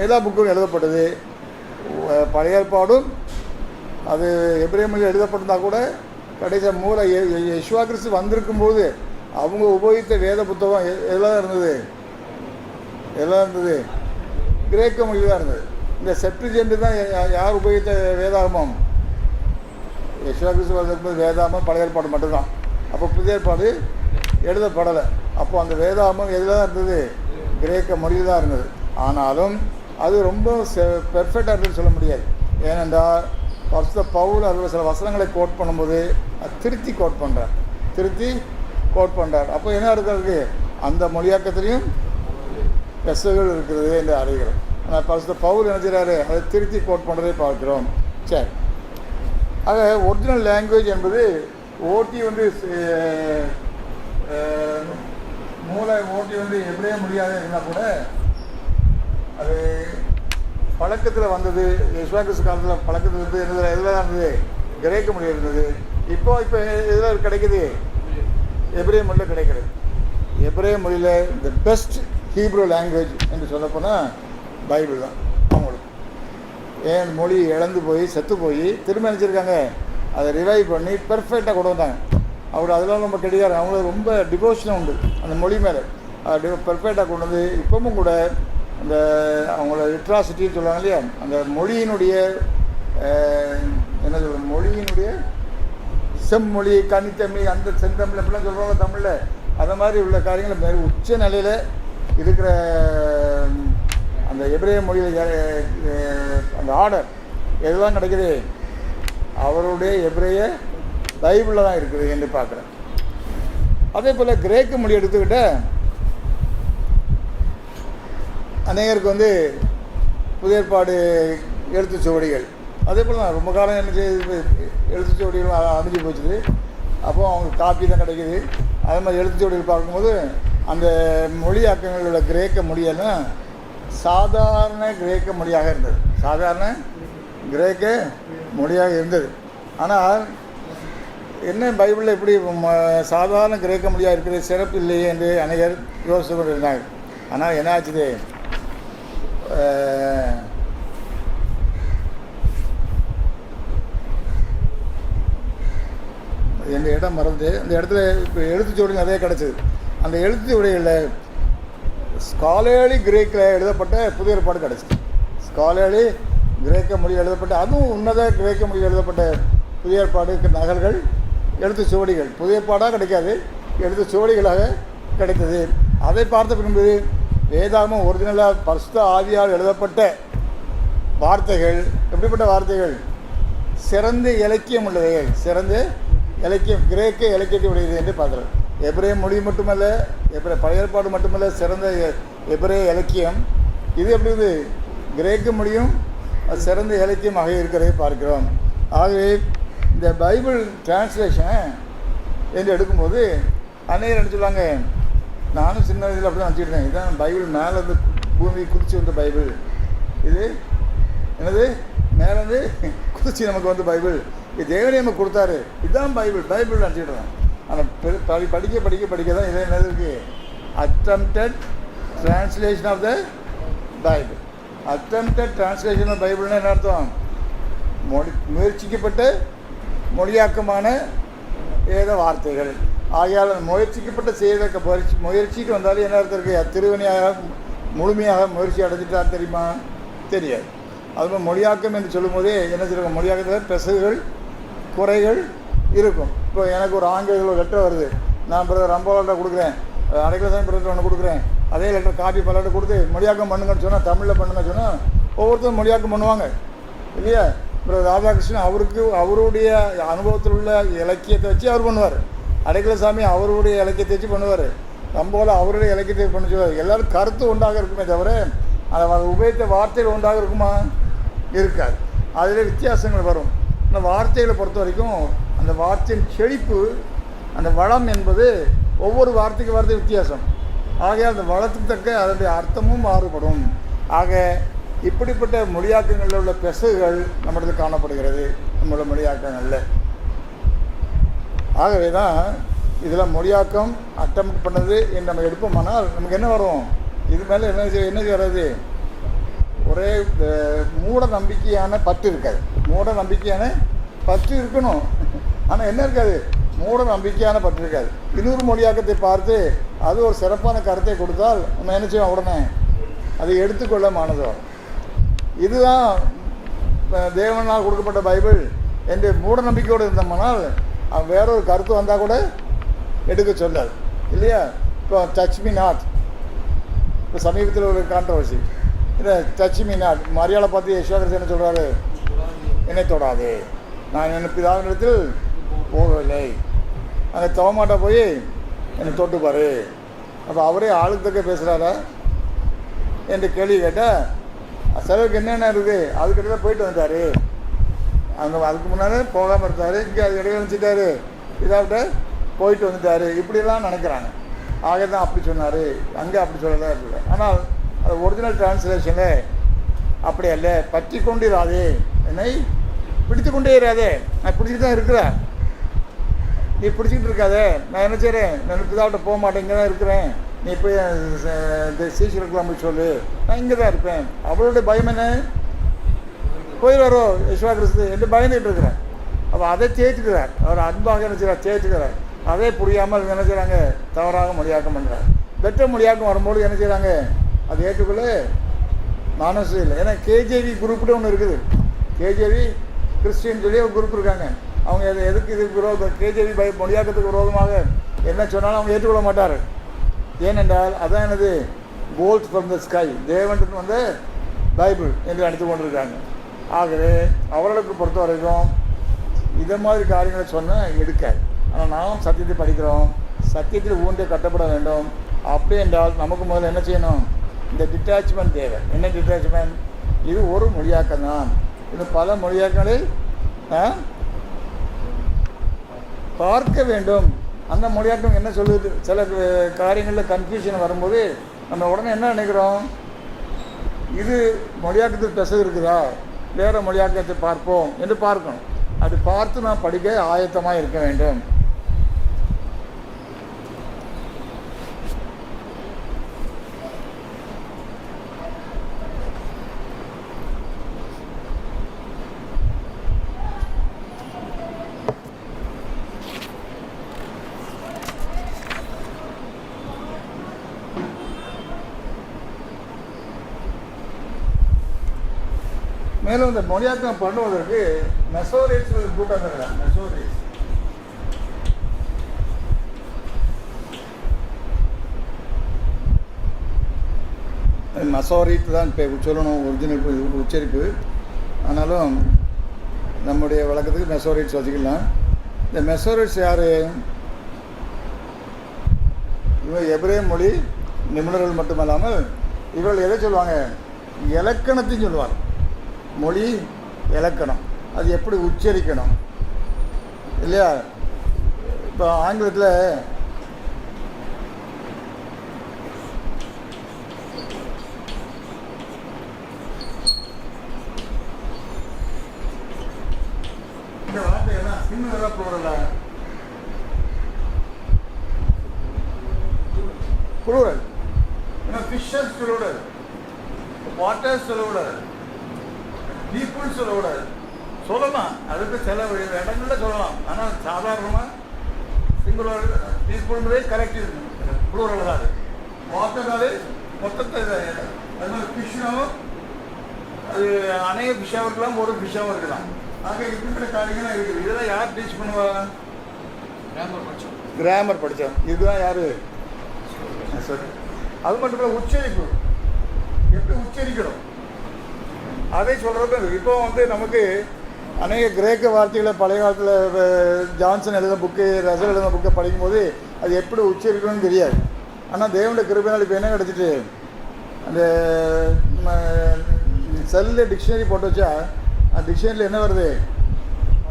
எல்லா புக்கும் எழுதப்பட்டது. பழைய ஏற்பாடும் அது எபிரேய மொழியில் எழுதப்பட்டிருந்தால் கூட கடைசியாக மூல யெசுவா கிறிஸ்து வந்திருக்கும்போது அவங்க உபயோகித்த வேத புத்தகம் எல்லாம் இருந்தது, கிரேக்க மொழி தான் இருந்தது. இந்த செப்டிஜென்ட் தான் யார் உபயோகித்த வேதாகமம்? யெசுவா கிறிஸ்து வந்திருக்கும்போது வேதாகமம் பழைய ஏற்பாடு மட்டும்தான். அப்போ புதிய ஏற்பாடு எழுதப்படலை. அப்போ அந்த வேதாகமம் எதில் தான் இருந்தது? கிரேக்க மொழியில் தான் இருந்தது. ஆனாலும் அது ரொம்ப பெர்ஃபெக்டாக இருக்குன்னு சொல்ல முடியாது. ஏனென்றால் பரிசுத்த பவுல் அதில் சில வசனங்களை கோட் பண்ணும்போது அது திருத்தி கோட் பண்ணுறார். அப்போ என்ன இருக்கிறது? அந்த மொழியாக்கத்திலையும் பெசகுகள் இருக்கிறது என்று அறிகிறோம். ஆனால் பரிசுத்த பவுல் என்ன செய்கிறாரு? அதை திருத்தி கோட் பண்ணுறதை பார்க்கிறோம். சரி, ஆக ஒரிஜினல் லாங்குவேஜ் என்பது ஓட்டி வந்து மூளை ஓட்டி வந்து எப்படியே முடியாது இருந்தால் கூட அது பழக்கத்தில் வந்தது. யேசுவா கிறிஸ்து காலத்தில் பழக்கத்தில் இருந்து எதில் தான் இருந்தது? கிரேக்க மொழி இருந்தது. இப்போ எதில் கிடைக்குது? எபிரேய மொழியில் கிடைக்கிறது. எபிரேய மொழியில் த பெஸ்ட் ஹீப்ரூ லாங்குவேஜ் என்று சொல்லப்போனால் பைபிள் தான் அவங்களுக்கு. ஏன் மொழி இழந்து போய் செத்து போய் திரும்ப நினச்சிருக்காங்க, அதை ரிவைவ் பண்ணி பெர்ஃபெக்டாக கொண்டு வந்தாங்க. அவர் அதெல்லாம் ரொம்ப கிடையாது. அவங்களுக்கு ரொம்ப டிவோஷனும் உண்டு அந்த மொழி மேலே. பெர்ஃபெக்டாக கொண்டு வந்து இப்பவும் கூட அந்த அவங்கள லிட்ராசிட்டின்னு சொல்லுவாங்க இல்லையா, அந்த மொழியினுடைய என்ன சொல்கிறது, மொழியினுடைய செம்மொழி கனித்தமிழ் அந்த செந்தமிழ் அப்படிலாம் சொல்கிறாங்க தமிழில். அந்த மாதிரி உள்ள காரியங்கள் மேலே உச்ச நிலையில் இருக்கிற அந்த எபிரேய மொழியில் அந்த ஆர்டர் எதுதான் கிடைக்குது? அவருடைய எபிரேய பைபிளில் தான் இருக்குது என்று பார்க்குறேன். அதே போல் கிரேக்க மொழி எடுத்துக்கிட்ட அநேகருக்கு புதிய ஏற்பாடு எழுத்துச்சுவடிகள் அதே போல் தான் ரொம்ப காலம் என்ன செய்யுது, எழுத்துச்சுவடிகள் அழிஞ்சு போச்சுது. அப்போது அவங்க காப்பி தான் கிடைக்கிது. அதே மாதிரி எழுத்துச்சுவடிகள் பார்க்கும்போது அந்த மொழியாக்கங்கள் உள்ள கிரேக்க மொழியெல்லாம் சாதாரண கிரேக்க மொழியாக இருந்தது. சாதாரண கிரேக்க மொழியாக இருந்தது. ஆனால் என்ன பைபிளில் எப்படி சாதாரண கிரேக்க மொழியாக இருக்கிறது சிறப்பு இல்லையே என்று அநேகர் யோசித்து கொண்டு இருந்தாங்க. ஆனால் என்ன ஆச்சுது, எந்த இடம் மறந்து அந்த இடத்துல இப்போ எழுத்துச்சுவடிகள் நிறைய கிடச்சிது. அந்த எழுத்துச்சுவடிகளில் ஸ்காலர்லி கிரேக்கில் எழுதப்பட்ட புதிய ஏற்பாடு கிடச்சிது. ஸ்காலர்லி கிரேக்க மொழி எழுதப்பட்ட, அதுவும் உன்னத கிரேக்க மொழி எழுதப்பட்ட புதிய ஏற்பாடுக்கு நகல்கள் எழுத்துச்சுவடிகள் புதிய ஏற்பாடாக கிடைக்காது, எழுத்துச்சுவடிகளாக கிடைத்தது. அதை பார்த்த பின்பு வேதாகமம் ஒரிஜினலாக பரிசுத்த ஆவியால் எழுதப்பட்ட வார்த்தைகள் எப்படிப்பட்ட வார்த்தைகள்? சிறந்த இலக்கியம் உள்ளவைகள், சிறந்த இலக்கியம், கிரேக்க இலக்கியத்தை உடையது என்று பார்க்குறோம். எபிரேய மொழி மட்டுமல்ல, பழைய ஏற்பாடு மட்டுமல்ல, சிறந்த எபிரேய இலக்கியம். இது எப்படி இது? கிரேக்க மொழியும் சிறந்த இலக்கியமாக இருக்கிறதை பார்க்கிறோம். ஆகவே இந்த பைபிள் டிரான்ஸ்லேஷன் என்று எடுக்கும்போது அநேகர் என்ன சொல்லுவாங்க, நானும் சின்ன வயதில் அப்படி தான் நினச்சிக்கிட்டேன், இதுதான் பைபிள் மேலேருந்து பூமி குதிச்சு வந்த பைபிள், இது என்னது மேலேருந்து குதிச்சு நமக்கு பைபிள், இது தேவனே நமக்கு கொடுத்தாரு, இதுதான் பைபிள் பைபிள் நினச்சிக்கிட்டேன். ஆனால் படிக்க தான் இதே என்னது இருக்குது, attempted translation of the Bible. Attempted translation of பைபிள்னா என்ன அர்த்தம்? முயற்சிக்கப்பட்ட மொழியாக்கமான ஏத வார்த்தைகள். ஆகையால் முயற்சிக்கப்பட்ட செய்த முயற்சிக்கு வந்தாலும் என்ன அர்த்தம் இருக்குது? திருவனியாக முழுமையாக முயற்சி அடைஞ்சிட்டான்னு தெரியுமா? தெரியாது. அதுமாதிரி மொழியாக்கம் என்று சொல்லும் போதே என்ன சொல்லுவாங்க, மொழியாக்கத்தில் பெசகுகள் குறைகள் இருக்கும். இப்போ எனக்கு ஒரு ஆங்கில லெட்டர் வருது, நான் பிரதர் ரம்போலட்டை கொடுக்குறேன், அடைக்கலசாமி பிரதர் ஒன்று கொடுக்குறேன், அதே லெட்டர் காப்பி பல்லாட்டை கொடுத்து மொழியாக்கம் பண்ணுங்கன்னு சொன்னால், தமிழில் பண்ணுங்கன்னு சொன்னால் ஒவ்வொருத்தரும் மொழியாக்கம் பண்ணுவாங்க இல்லையா? பிரதர் ராதாகிருஷ்ணன் அவருடைய அனுபவத்தில் உள்ள இலக்கியத்தை வச்சு அவர் பண்ணுவார், அடைக்கலசாமி அவருடைய இலக்கியத்தை வச்சு பண்ணுவார், ரம்போல அவருடைய இலக்கியத்தை பண்ணி சொல்லுவார். எல்லோரும் கருத்து ஒன்றாக இருக்குமே தவிர அதை உபயோகித்த வார்த்தைகள் ஒன்றாக இருக்குமா? இருக்காது. அதில் வித்தியாசங்கள் வரும். அந்த வார்த்தைகளை பொறுத்த வரைக்கும் அந்த வார்த்தையின் செழிப்பு, அந்த வளம் என்பது ஒவ்வொரு வார்த்தைக்கு வார்த்தை வித்தியாசம். ஆக அந்த வளத்துக்கு தக்க அதனுடைய அர்த்தமும் மாறுபடும். ஆக இப்படிப்பட்ட மொழியாக்கங்களில் உள்ள பெசகுகள் நம்மளுக்கு காணப்படுகிறது நம்மளோட மொழியாக்கங்களில். ஆகவே தான் இதில் மொழியாக்கம் அட்டம் பண்ணது என்று நம்ம எடுப்போமானால் நமக்கு என்ன வரும்? இது மேலே என்ன வராது? ஒரே மூட நம்பிக்கையான பற்று இருக்காது. மூட நம்பிக்கையான பற்று இருக்கணும், ஆனால் என்ன இருக்காது? மூட நம்பிக்கையான பற்று இருக்காது. இன்னொரு மொழியாக்கத்தை பார்த்து அது ஒரு சிறப்பான கருத்தை கொடுத்தால் நம்ம என்ன செய்வோம்? உடனே அதை எடுத்துக்கொள்ள மானதோ. இதுதான் தேவனால் கொடுக்கப்பட்ட பைபிள் என்று மூட நம்பிக்கையோடு இருந்தோம்னால் வேறொரு கருத்து வந்தால் கூட எடுக்க சொல்லாது இல்லையா? இப்போ டச் மீ நாட், இப்போ சமீபத்தில் ஒரு கான்ட்ரவர்சி, இந்த டச் மீ நாட், மரியாதை பார்த்து யேசுவா என்ன சொல்கிறாரு? என்னை தொடாதே, நான் என் பிதாவினிடத்தில் போகவில்லை, அங்கே தவமாட்டா போய் என்னை தொட்டுப்பார். அப்போ அவரே ஆளுக்கு தக்க பேசுகிறாரா என்று கேள்வி கேட்டால் சிலருக்கு என்னென்ன இருக்குது, அதுக்கிட்ட போயிட்டு வந்தார், அங்கே அதுக்கு முன்னாடி போகாமல் இருந்தார், இங்கே அது இடையில நினச்சிட்டாரு, இதாகிட்ட போயிட்டு வந்துட்டார், இப்படிலாம் நினைக்கிறாங்க. ஆக தான் அப்படி சொன்னார், அங்கே அப்படி சொல்லலாம் இருக்குது. ஆனால் அது ஒரிஜினல் டிரான்ஸ்லேஷனில் அப்படி அல்ல, பற்றி கொண்டிராதே, என்னை பிடித்து கொண்டே இராதே. நான் பிடிச்சிட்டு தான் இருக்கிறேன், நீ பிடிச்சிக்கிட்டு இருக்காத. நான் என்ன செய்கிறேன், நான் பிதாவிட்ட போக மாட்டேன், இங்கே தான் இருக்கிறேன், நீ போய் சீசருக்கெல்லாம் போய் சொல்லு, நான் இங்கே தான் இருப்பேன். அவளுடைய பயம் என்ன, போயிடுவாரோ யேசுவா கிறிஸ்து என்று பயந்துகிட்டு இருக்கிறேன். அப்போ அதை தேய்ச்சிக்கிறார், அவர் அன்பாக என்ன செய்கிறார், தேய்ச்சிக்கிறார். அதே புரியாமல் என்ன செய்கிறாங்க, தவறாக மொழியாக்கம் பண்ணுறார். பெற்ற மொழியாக்கம் வரும்போது என்ன செய்கிறாங்க, அது ஏற்றுக்கொள்ள மனசு இல்லை. ஏன்னா கேஜேவி குரூப்னு ஒன்று இருக்குது, கேஜேவி கிறிஸ்டின் சொல்லி ஒரு குரூப் இருக்காங்க. அவங்க எதுக்கு இதுக்கு விரோதம், கேஜேவி மொழியாக்கத்துக்கு விரோதமாக என்ன சொன்னாலும் அவங்க ஏற்றுக்கொள்ள மாட்டார். ஏனென்றால் அதான் எனது கோல்ட் ஃப்ரம் த ஸ்கை, தேவன் வந்து பைபிள் என்று அடித்து கொண்டிருக்காங்க. ஆகவே அவர்களுக்கு பொறுத்த வரைக்கும் இதை மாதிரி காரியங்களை சொன்னால் எடுக்காது. ஆனால் நாம் சத்தியத்தை படிக்கிறோம், சத்தியத்தில் ஊன்றே கட்டப்பட வேண்டும். அப்படி என்றால் நமக்கு முதல்ல என்ன செய்யணும், இந்த டிட்டாச்மெண்ட் தேவை. என்ன டிட்டாச்மெண்ட், இது ஒரு மொழியாக்கம் தான், இது பல மொழியாக்கங்களில் பார்க்க வேண்டும். அந்த மொழியாக்கம் என்ன சொல்லுது, சில காரியங்களில் கன்ஃபியூஷன் வரும்போது நம்ம உடனே என்ன நினைக்கிறோம், இது மொழியாக்கத்தில் பெசகு இருக்குதா, வேறு மொழியாக்கத்தை பார்ப்போம் என்று பார்க்கணும். அது பார்த்து நான் படிக்க ஆயத்தமாக இருக்க வேண்டும். மேலும் இந்த மொழியாக்கம் பண்ணுவதற்கு மெசோரேட்ஸ் கூட்டாங்க. மெசோரேட் தான் இப்போ சொல்லணும் ஒரிஜினல் உச்சரிப்பு, ஆனாலும் நம்முடைய வழக்கத்துக்கு மெசோரேட்ஸ் வச்சுக்கலாம். இந்த மெசோரேட்ஸ் யார், இவங்க எபிரேய மொழி நிபுணர்கள் மட்டுமல்லாமல் இவர்கள் எதை சொல்லுவாங்க, இலக்கணத்தையும் சொல்லுவாங்க. மொழி இலக்கணம், அது எப்படி உச்சரிக்கணும் இல்லையா. இப்போ ஆங்கிலத்தில் இந்த வார்த்தையெல்லாம் சின்ன ப்ளூரல், ப்ளூரல் ஏன்னா ஃபிஷர்ஸ் சொல்லக்கூடாது, வாட்டர்ஸ் சொல்லக்கூடாது, பீப்புள் சொல்லக்கூடாது. சொல்லலாம், அதுக்கு சில இடங்களில் சொல்லலாம், ஆனால் சாதாரணமாக சிங்குலர் பீப்புள்ன்றதே கரெக்டிவ் ப்ளூரல் தான். வாட்டர்னாலே மொத்தத்தை அது மாதிரி ஃபிஷ்னாவும் அது அநேக ஃபிஷ்ஷாகவும் இருக்கலாம், ஒரு ஃபிஷ்ஷாகவும் இருக்கலாம். ஆக இப்படிப்பட்ட காரியங்கள்லாம் இருக்குது. இதெல்லாம் யார் டீச் பண்ணுவாங்க, கிராமர் படித்தோம். இதுதான் யார், சரி. அது மட்டும் இல்லை, உச்சரிப்பு எப்படி உச்சரிக்கணும் அதை சொல்கிறது. இப்போ வந்து நமக்கு அநேக கிரேக்க வார்த்தைகளை பழைய காலத்தில் ஜான்சன் எழுதின புக்கு, ரசல் எழுதின புக்கை படிக்கும்போது அது எப்படி உச்சரிக்கணும்னு தெரியாது. ஆனால் தேவனுடைய கிருபையினால் இப்போ என்ன கிடச்சிட்டு, அந்த நம்ம செல்லில் டிக்ஷனரி போட்டு வச்சா அந்த டிக்ஷனரியில் என்ன வருது,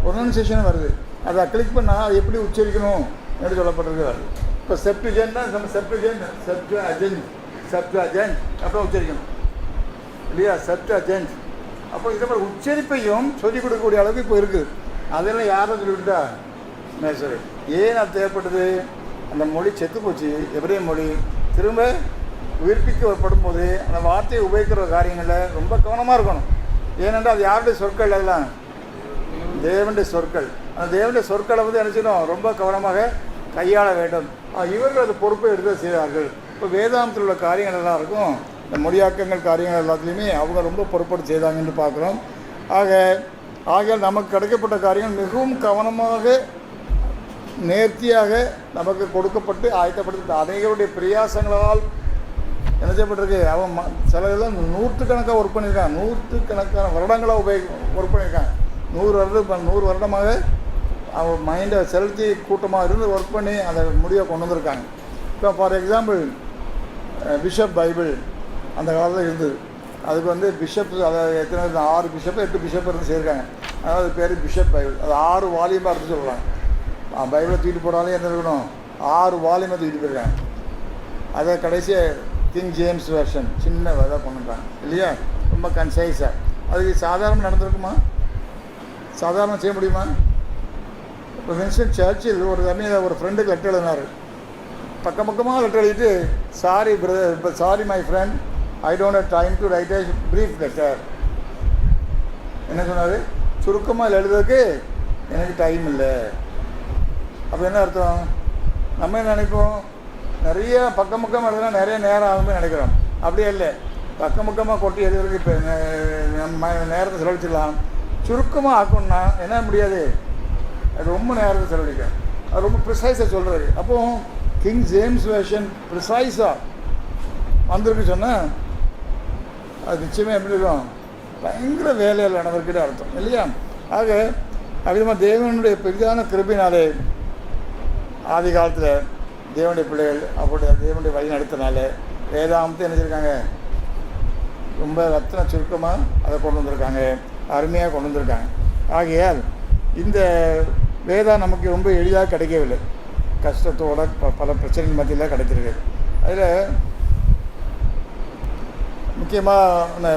ப்ரொனன்சியேஷன் வருது. அதை கிளிக் பண்ணால் அது எப்படி உச்சரிக்கணும் என்று சொல்லப்பட்டிருக்கு வருது. இப்போ செப்டுஜென்ட்னா நம்ம செப்டுஅஜென்ட் அப்புறம் உச்சரிக்கணும் இல்லையா, செப்டுஅஜென்ட். அப்போ இதை மாதிரி உச்சரிப்பையும் சொல்லிக் கொடுக்கக்கூடிய அளவுக்கு இப்போ இருக்குது. அதெல்லாம் யாரும் சொல்லிவிட்டா மேசரி. ஏன் அது தேவைப்பட்டது, அந்த மொழி செத்து போச்சு, எபிரேய மொழி திரும்ப உயிர்ப்பிக்கப்படும் போது அந்த வார்த்தையை உபயோகிக்கிற காரியங்களில் ரொம்ப கவனமாக இருக்கணும். ஏனென்றால் அது யாருடைய சொற்கள், அதெல்லாம் தேவனுடைய சொற்கள். அந்த தேவனுடைய சொற்களை வந்து என்ன செய்யணும், ரொம்ப கவனமாக கையாள வேண்டும். இவர்கள் அது பொறுப்பை எடுத்து செய்வார்கள். இப்போ வேதாந்தத்தில் உள்ள காரியங்கள் எல்லாம் இருக்கும், இந்த மொழியாக்கங்கள் காரியங்கள் எல்லாத்துலேயுமே அவங்க ரொம்ப பொறுப்பெடுத்து செய்தாங்கன்னு பார்க்குறோம். ஆகையால் நமக்கு கிடைக்கப்பட்ட காரியங்கள் மிகவும் கவனமாக நேர்த்தியாக நமக்கு கொடுக்கப்பட்டு ஆயத்தப்படுத்த அநேகருடைய பிரயாசங்களால் என்ன செய்யப்பட்டிருக்கு. அவன் சில இதெல்லாம் நூற்றுக்கணக்காக ஒர்க் பண்ணியிருக்கான், நூற்றுக்கணக்கான வருடங்களாக ஒர்க் பண்ணியிருக்கான். 100 வருடமாக அவன் மைண்டை செலுத்தி கூட்டமாக இருந்து ஒர்க் பண்ணி அந்த முடிவை கொண்டு வந்திருக்காங்க. இப்போ ஃபார் எக்ஸாம்பிள் பிஷப் பைபிள் அந்த காலத்தில் இருந்தது. அதுக்கு வந்து பிஷப், அதாவது எத்தனை 6 பிஷப்பு 8 பிஷப் இருந்து செய்யிருக்காங்க. அதாவது பேர் பிஷப் பைபிள். அது 6 வால்யூமாக இருந்து சொல்கிறாங்க. பைபிளை தூக்கிட்டு போனாலே என்ன இருக்கணும், 6 வால்யூமை தூக்கிட்டு போயிருக்காங்க. அதை கடைசியாக கிங் ஜேம்ஸ் வெர்ஷன் சின்ன இதாக கொண்டுட்டாங்க இல்லையா. ரொம்ப கன்சைஸாக. அதுக்கு சாதாரண நடந்திருக்குமா? சாதாரணம் செய்ய முடியுமா? இப்போ வின்ஸ்டன் சர்ச்சில் ஒரு சமயம் ஒரு ஃப்ரெண்டுக்கு லெட்டர் எழுதினார். பக்கமாக லெட்டர் எழுதிட்டு, சாரி பிரதர், இப்போ sorry my friend, I don't have time to right A brief letter. என்ன சொன்னார்? சுருக்கமாக எழுதுறதுக்கு எனக்கு டைம் இல்லை. அப்போ என்ன அர்த்தம்? நம்ம என்ன நினைப்போம்? நிறைய பக்கம் எழுதுனா நிறைய நேரம் ஆகும்னு நினைக்கிறோம். அப்படியே இல்லை. பக்கமாக கொட்டி எழுதுறதுக்கு இப்போ நம்ம நேரத்தை செலவழிச்சிடலாம். சுருக்கமாக ஆக்கணும்னா என்ன முடியாது, அது ரொம்ப நேரத்தை செலவழிக்கும். அது ரொம்ப ப்ரிசைஸாக சொல்கிறது. அப்போது கிங் ஜேம்ஸ் வேர்ஷன் ப்ரிசைஸாக வந்திருக்கு சொன்னால் அது நிச்சயமாக எப்படி இருக்கும்? பயங்கர வேலையில் நடந்திருக்கிட்ட அர்த்தம் இல்லையா? ஆக அவ்விதமாக தேவனுடைய பெரிதான கிருபையினாலே ஆதி காலத்தில் தேவனுடைய பிள்ளைகள் அப்படியே தேவனுடைய வழி நடத்தினால வேதாகமத்தை என்ன செஞ்சுருக்காங்க? ரொம்ப ரத்தின சுருக்கமாக அதை கொண்டு வந்திருக்காங்க, அருமையாக கொண்டு வந்திருக்காங்க. ஆகையால் இந்த வேதம் நமக்கு ரொம்ப எளிதாக கிடைக்கவில்லை. கஷ்டத்தோட பல பிரச்சனைகள் மத்தியில் கிடைச்சிருக்கு. அதில் முக்கியமாக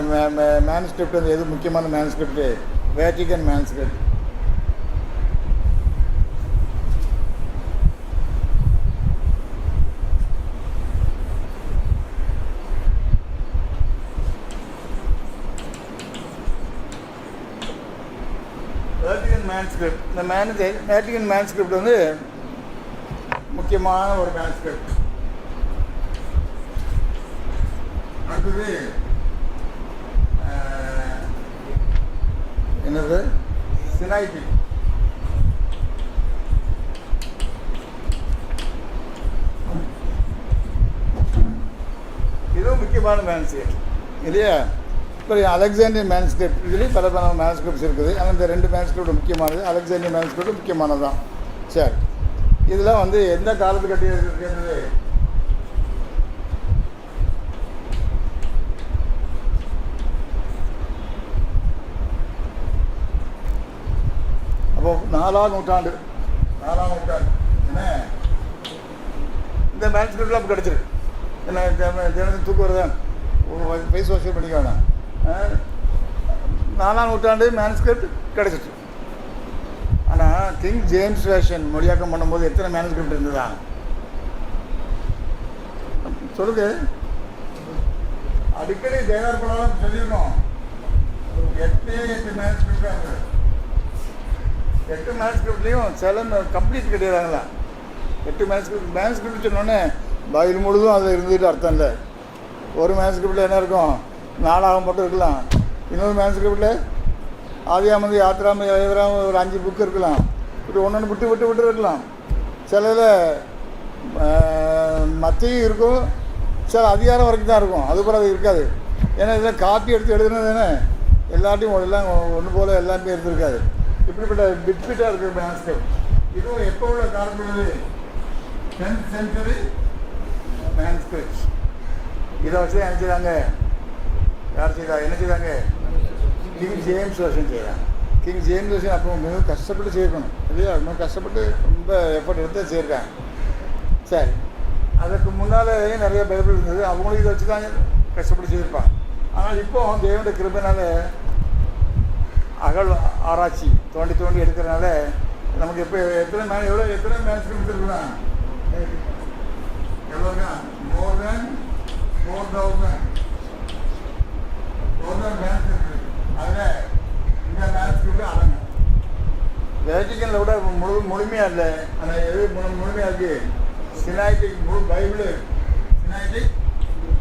மேனுஸ்கிரிப்ட் வந்து எது முக்கியமான மேனுஸ்கிரிப்டு? Vatican manuscript. Vatican manuscript. இந்த வேட்டிக்கன் மேனுஸ்கிரிப்ட் வந்து முக்கியமான ஒரு மேனுஸ்கிரிப்ட். அடுத்தது என்னது? சினைட்டிக். இதுவும் முக்கியமான மேனுஸ்கிரிப்ட் இல்லையா? இப்போ அலெக்சாண்டியன் மேனுஸ்கிரிப்ட், இதுலேயும் பல மேனுஸ்கிரிப்ட்ஸ் இருக்குது. ஆனால் இந்த 2 மேனுஸ்கிரிப்ட் முக்கியமானது. அலெக்சாண்டியன் மேனுஸ்கிரிப்ட் முக்கியமானது தான். சரி, இதெல்லாம் வந்து எந்த காலத்துக்கு கட்டியது? அப்போ 4ஆம் நூற்றாண்டு என்ன இந்த மேனுஸ்கிரிப்ட்லாம் அப்போ கிடச்சிருக்கு. என்ன தினத்துக்கு தூக்கு வருதான், வயசு வருஷம் பண்ணிக்க வேணாம். 4ஆம் நூற்றாண்டு மேனுஸ்கிரிப்ட் கிடச்சிட்டு. ஆனால் கிங் ஜேம்ஸ் வேர்ஷன் மொழியாக்கம் பண்ணும்போது எத்தனை மேனுஸ்கிரிப்ட் இருந்ததா சொல்லுங்க? அடிக்கடி தேவர் படம் சொல்லியிருக்கோம். 8 மேனுஸ்கிரிப்ட் இருந்தது. 8 மேனுஸ்கிரிப்ட்லேயும் சில கம்ப்ளீட் கிடையாதுங்களா? 8 மேனுஸ்கிரிப்ட் சொன்னோன்னே பைபிள் முழுதும் அதில் இருந்துட்டு அர்த்தம் இல்லை. ஒரு மேனுஸ்கிரிப்டில் என்ன இருக்கும்? 4 மட்டும் இருக்கலாம். இன்னொரு மேனுஸ்கிரிப்டில் ஆதியாமந்து, யாத்திராம, எழுதுறாம ஒரு 5 புக்கு இருக்கலாம். இப்படி ஒன்று விட்டு இருக்கலாம். சிலதில் மத்தியும் இருக்கும், சில அதிகாரம் வரைக்கும் தான் இருக்கும். அது கூட அது இருக்காது. ஏன்னா இதெல்லாம் காப்பி எடுத்து எழுதுனது தானே, எல்லாத்தையும் எல்லாம் ஒன்று போல் எல்லாமே இருந்திருக்காது. இப்படிப்பட்ட பிட்பிட்டாக இருக்கிற மேனுஸ்கிரிப்ட். இதுவும் எப்போ உள்ள காலத்துள்ளது? 10th century manuscript. இதை வச்சு தான் என்ன செய்தாங்க? யார் செய்தா? என்ன செய்தாங்க? கிங் ஜேம்ஸ் வேர்ஷன் செய்கிறாங்க. கிங் ஜேம்ஸ் வேர்ஷன் அப்போ மிகவும் கஷ்டப்பட்டு செய்யணும் இல்லையா? ரொம்ப கஷ்டப்பட்டு ரொம்ப எஃபர்ட் எடுத்து செய்யிருக்காங்க. சரி, அதுக்கு முன்னாலே நிறைய பைபிள் இருந்தது. அவங்களும் இதை வச்சு தான் கஷ்டப்பட்டு செய்திருப்பாங்க. ஆனால் இப்போது தேவனுடைய கிருபையினால அகல் ஆராய்ச்சி தோண்டி எடுக்கிறதுனால நமக்கு இப்போ எத்தனை மேனுஸ்கிரிப்ட் இருக்கலாம்? எவ்வளோங்க? more than 4,000 manuscript. அதில் இந்த மேனுஸ்கிரிப்ட் அடங்கும். வேட்டிக்கனில் விட முழுமையாக இல்லை. ஆனால் எது முழுமையாக இருக்குது? சினைட்டிக் முழு பைபிள். சினைட்டிக்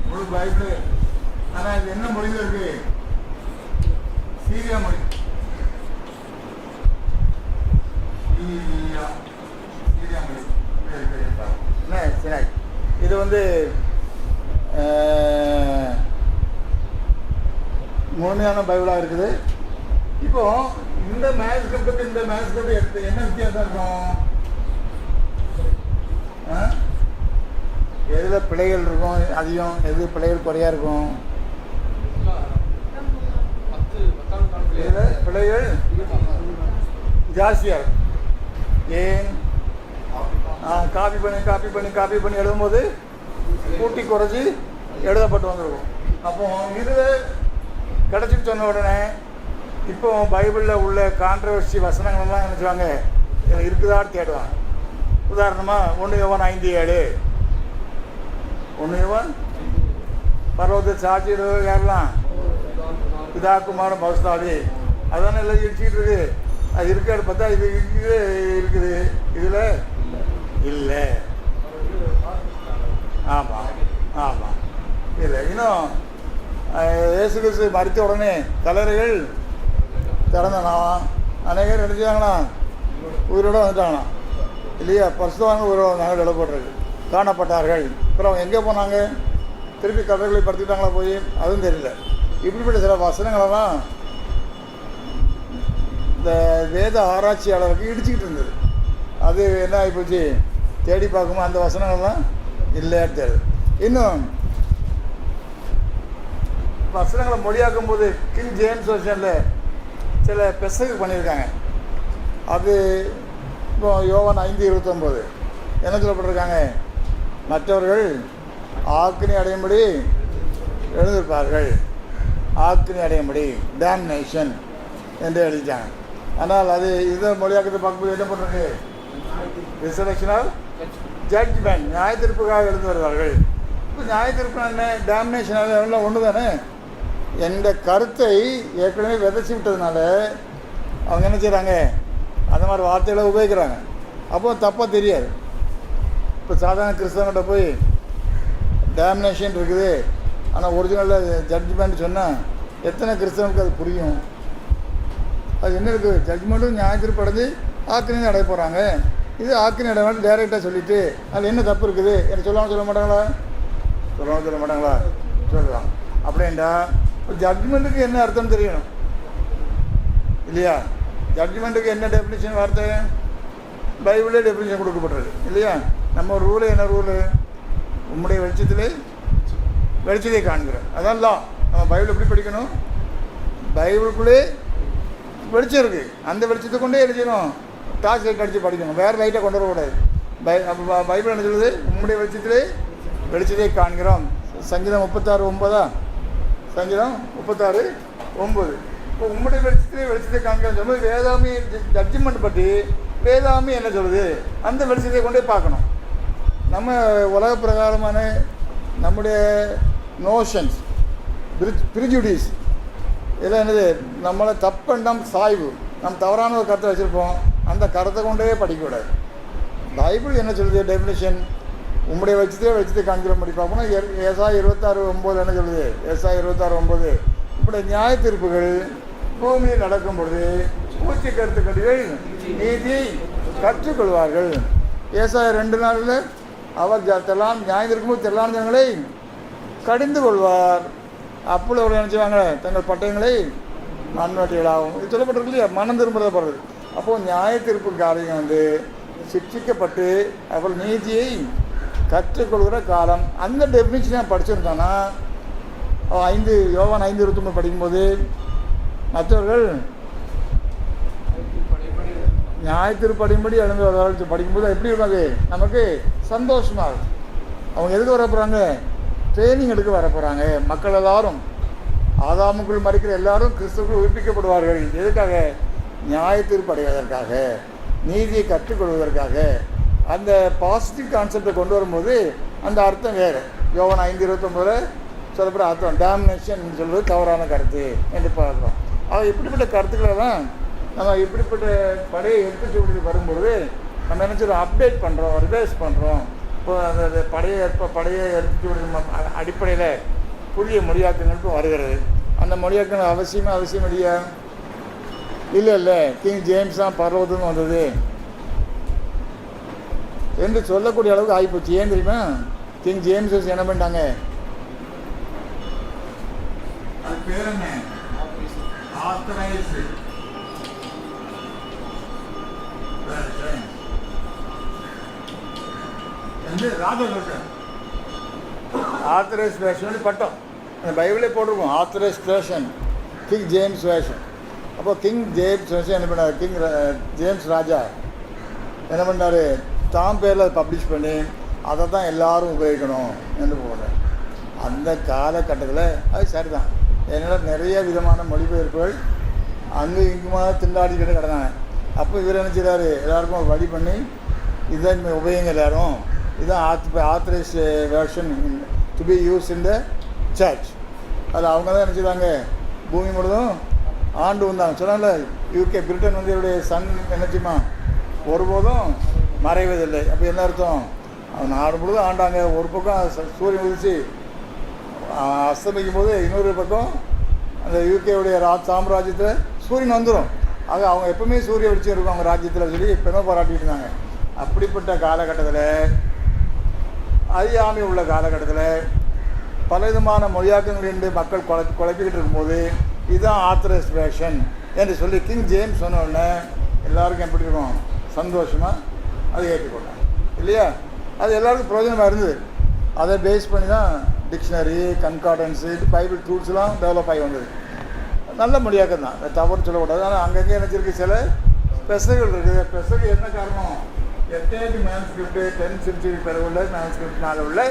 முழு பைபிள். ஆனால் இது என்ன மொழியில் இருக்குது? சீரியா மொழி. சீரியா மொழி என்ன சினைட். இது வந்து முழுமையான பைபிளாக இருக்குது. இப்போது இந்த மேனுஸ்கிரிப்டுக்கு இந்த மேனுஸ்கிரிப்ட் என்ன வித்தியாசம் இருக்கும்? எதில் பிழைகள் இருக்கும் அதிகம், எது பிழைகள் குறையாக இருக்கும்? இதில் பிழைகள் ஜாஸ்தியாக இருக்கும். ஏன்? காப்பி பண்ணி எழுதும்போது கூட்டி குறைச்சி எழுதப்பட்டு வந்துருக்கும். அப்போ இதில் கிடச்சிட்டு சொன்ன உடனே இப்போ பைபிளில் உள்ள கான்ட்ரவர்சி வசனங்கள்லாம் என்ன செய்வாங்க, இதில் இருக்குதான்னு தேடுவாங்க. உதாரணமாக 1 யோவான் 5:7, 1 யோவான் பரவத்தை சாட்சியிட யாரெல்லாம் பிதா குமாரன் பரிசுத்தாவி அதானே எல்லாம் இடிச்சிக்கிட்டு இருக்கு. அது இருக்காது பார்த்தா இது இருக்குது, இதில் இல்லை. ஆமாம் ஆமாம் இல்லை. இன்னும் இயேசு கிறிஸ்து மறித்த உடனே கல்லறைகள் திறந்தனாம், அநேகர் நினைச்சாங்களாம் உயிரோட வந்துட்டாங்களாம் இல்லையா, பரிசுத்தவான்கள் உயிரோட வந்தாங்க, எழுதப்பட்டிருக்கு, காணப்பட்டார்கள். அப்புறம் அவங்க எங்கே போனாங்க, திருப்பி கல்லறைகளை படுத்திட்டாங்களா போய், அதுவும் தெரியல. இப்படிப்பட்ட சில வசனங்களெல்லாம் இந்த வேத ஆராய்ச்சியாளருக்கு இடிச்சிக்கிட்டு இருந்தது. அது என்ன ஆகிப்போச்சு, தேடி பார்க்கும்போது அந்த வசனங்கள்லாம் இல்லையான்னு தெரியுது. இன்னும் வசனங்களை மொழியாக்கும் போது கிங் ஜேம்ஸ் வெர்ஷனில் சில பெசகு பண்ணியிருக்காங்க. அது இப்போ யோவான் 5:29 என்ன சொல்லப்பட்டிருக்காங்க, மற்றவர்கள் ஆக்கினி அடையும்படி எழுந்திருப்பார்கள், ஆக்கினி அடையும்படி டேம்னேஷன் என்று எழுதிட்டாங்க. ஆனால் அது இதை மொழியாக்கத்தை பார்க்கும்போது என்ன பண்ணுறது, ரிசரக்ஷனால் ஜட்ஜ்மெண்ட், நியாய தீர்ப்புக்காக எழுந்து வருவார்கள். இப்போ நியாய தீர்ப்பு என்ன, டேம்னேஷன் எல்லாம் ஒன்று தானே. எந்த கருத்தை ஏற்கனவே விதைச்சி விட்டதுனால அவங்க என்ன செய்கிறாங்க, அந்த மாதிரி வார்த்தைகளை உபயோகிக்கிறாங்க. அப்போ தப்பாக தெரியாது. இப்போ சாதாரண கிறிஸ்தவங்கிட்ட போய் டேமினேஷன் இருக்குது ஆனால் ஒரிஜினலில் ஜட்ஜ்மெண்ட் சொன்னால் எத்தனை கிறிஸ்தவனுக்கு அது புரியும்? அது என்ன இருக்குது, ஜட்ஜ்மெண்ட்டும் நியாயத்திற்கு அடைஞ்சு ஆக்கினி அடைய போகிறாங்க. இது ஆக்கினி அடைவான்னு டைரெக்டாக சொல்லிவிட்டு அதில் என்ன தப்பு இருக்குது எனக்கு சொல்லாமல் சொல்ல மாட்டாங்களா, சொல்ல மாட்டாங்களா, சொல்லலாம். அப்படின்டா ஜட்ஜ்மெண்ட்டுக்கு என்ன அர்த்தம் தெரியணும் இல்லையா. ஜட்ஜ்மெண்ட்டுக்கு என்ன டெஃபினிஷன் வார்த்தை, பைபிளே டெஃபினிஷன் கொடுக்கப்பட்டிருக்கு இல்லையா. நம்ம ரூலு என்ன ரூலு, உம்முடைய வெளிச்சத்தை காண்கிறோம், அதான் லா. நம்ம பைபிள் எப்படி படிக்கணும், பைபிளுக்குள்ளே வெளிச்சம் இருக்குது, அந்த வெளிச்சத்தை கொண்டே எழுதிக்கணும். டார்ச் லைட் அடித்து படிக்கணும், வேறு லைட்டை கொண்டு வரக்கூடாது. பைபிள் என்ன சொல்லுது, உம்முடைய வெளிச்சத்தை காண்கிறோம். சங்கீதம் 36:9, சங்கீதம் 36:9. இப்போ உம்முடைய வெளிச்சத்தை காண்கிறோம் சொல்லும்போது வேதாமி ஜட்ஜ்மெண்ட் பற்றி வேதாமி என்ன சொல்லுது, அந்த வெளிச்சத்தை கொண்டே பார்க்கணும். நம்ம உலக பிரகாரமான நம்முடைய நோஷன்ஸ், ப்ரிஜுடிஸ் இதெல்லாம் என்னது, நம்மளை தப்பெண்ணம் சாய்வு, நம்ம தவறான ஒரு கருத்தை வச்சுருப்போம், அந்த கருத்தை கொண்டே படிக்கக்கூடாது. பைபிள் என்ன சொல்லுது டெஃபினிஷன், உம்முடைய வெளிச்சத்தை காண்கிறபடி பார்க்கணும். ஏசாயா 26:9 என்ன சொல்லுது, ஏசாயா 26:9 இப்படி நியாய தீர்ப்புகள் பூமியில் நடக்கும் பொழுது பூச்சி கருத்து கடிகள் நீதி கற்றுக்கொள்வார்கள். ஏசாயா 2:4 அவர் தெல்லாம் நியாய தீர்க்கும்போது தெல்லான ஜனங்களை கடிந்து கொள்வார். அப்போ அவர் நினச்சிவாங்க தங்கள் பட்டயங்களை மண்வெட்டிகளாகும். இது சொல்லப்பட்டிருக்கு இல்லையா, மனம் திரும்புறத போடுறது. அப்போது நியாய தீர்ப்பு காரியம் சிக்ஷிக்கப்பட்டு அவள் நீதியை கற்றுக்கொள்கிற காலம். அந்த டெஃபினிஷனை படிச்சிருந்தோன்னா யோவான் 5:29 படிக்கும்போது மற்றவர்கள் நியாயத்திற்படியும்படி எழுந்து வர படிக்கும்போது எப்படி இருக்காது, நமக்கு சந்தோஷமாக இருக்கும். அவங்க எதுக்கு வர போகிறாங்க, ட்ரைனிங் எடுக்க வர போகிறாங்க. மக்கள் எல்லாரும் ஆதாமுக்குள் மறிக்கிற எல்லாரும் கிறிஸ்துவுக்குள் உயிர்ப்பிக்கப்படுவார்கள். எதுக்காக, நியாயத்தீர்ப்பு அடைவதற்காக, நீதியை கற்றுக்கொள்வதற்காக. அந்த பாசிட்டிவ் கான்செப்டை கொண்டு வரும்போது அந்த அர்த்தம் வேறு. யோவான் 5:29 சொல்லப்படுற அர்த்தம் டேமினேஷன் சொல்வது தவறான கருத்து என்று பார்க்குறோம். இப்படிப்பட்ட கருத்துக்களை தான் நம்ம இப்படிப்பட்ட படையை எடுத்துட்டு வரும்பொழுது நம்ம என்ன சொல்கிறோம், அப்டேட் பண்ணுறோம், ரிவைஸ் பண்ணுறோம். இப்போ அந்த படையை எடுத்துட்டு அடிப்படையில் புதிய மொழியாக்கங்களுக்கும் வருகிறது. அந்த மொழியாக்கங்கள் அவசியம் இல்லையா, இல்லை கிங் ஜேம்ஸ் தான் பரவதுன்னு வந்தது என்று சொல்லக்கூடிய அளவுக்கு ஆகிப்போச்சு. ஏன் தெரியுமா, கிங் ஜேம்ஸ் என்ன பண்ணிட்டாங்க, அது பேர் என்ன, ஆத்தரைஸ் ஆத்தரைஸ் வேஷன் பட்டம் அந்த பைபிளே போட்டிருக்கோம். Authorise version king James version. அப்போ கிங் ஜேம்ஸ் வேஷன் என்ன பண்ணார், கிங் ஜேம்ஸ் ராஜா என்ன பண்ணார், தாம் பேரில் அதை பப்ளிஷ் பண்ணி அதை தான் எல்லோரும் உபயோகிக்கணும் என்று போடுறார். அந்த காலகட்டத்தில் அது சரிதான், என்னிடம் நிறைய விதமான மொழிபெயர்ப்புகள் அங்கே இங்குமா திண்டாடிக்கிட்டு கிடந்தாங்க. அப்போ இவர் என்ன செய்கிறாரு, எல்லாருக்கும் ஒரு வழி பண்ணி இதுதான் இனிமேல் உபயோகிங்க எல்லாரும், இதுதான் authorised version to be use in the church. அதில் அவங்க தான் என்ன செய்வாங்க, பூமி முழுதும் ஆண்டு வந்தாங்க. சொன்னால யூகே பிரிட்டன் வந்து இவருடைய சன் என்னச்சுமா ஒருபோதும் மறைவதில்லை. அப்போ என்ன அர்த்தம், அவன் நாடு முழுதும் ஆண்டாங்க. ஒரு பக்கம் சூரியன் உதிச்சு அஸ்தமிக்கும் போது இன்னொரு பக்கம் அந்த யூகேவுடைய சாம்ராஜ்யத்தில் சூரியன் வந்துடும். ஆக அவங்க எப்பவுமே சூரிய வெளிச்சம் இருக்கும் அவங்க ராஜ்யத்தில் சொல்லி பெருமை பாராட்டிட்டு இருந்தாங்க. அப்படிப்பட்ட காலகட்டத்தில், அறியாமை உள்ள காலகட்டத்தில் பலவிதமான மொழியாக்கங்கள் என்று மக்கள் குழப்பிக்கிட்டு இருக்கும்போது இதுதான் ஆத்தரைஸ்ட் வேர்ஷன் என்று சொல்லி கிங் ஜேம்ஸ் சொன்ன உடனே எல்லாருக்கும் எப்படி இருக்கும், சந்தோஷமாக அதை ஏற்றுக்கொண்டாங்க இல்லையா. அது எல்லாருக்கும் பிரயோஜனமாக இருந்தது. அதை பேஸ் பண்ணி தான் டிக்ஷனரி, கன்கார்டன்ஸு, பைபிள் டூல்ஸ்லாம் டெவலப் ஆகி வந்தது. நல்ல மொழியாக்கம் தான், தவறு சொல்லக்கூடாது. ஆனால் அங்கங்கே நினச்சிருக்கு சில பெசகுகள் இருக்குது. பெசகு என்ன காரணம், 8th மேன்ஸ்கிரிப்ட் 10th சென்ச்சுரி பிறகு உள்ள மேன்ஸ்கிரிப்ட்னால உள்ள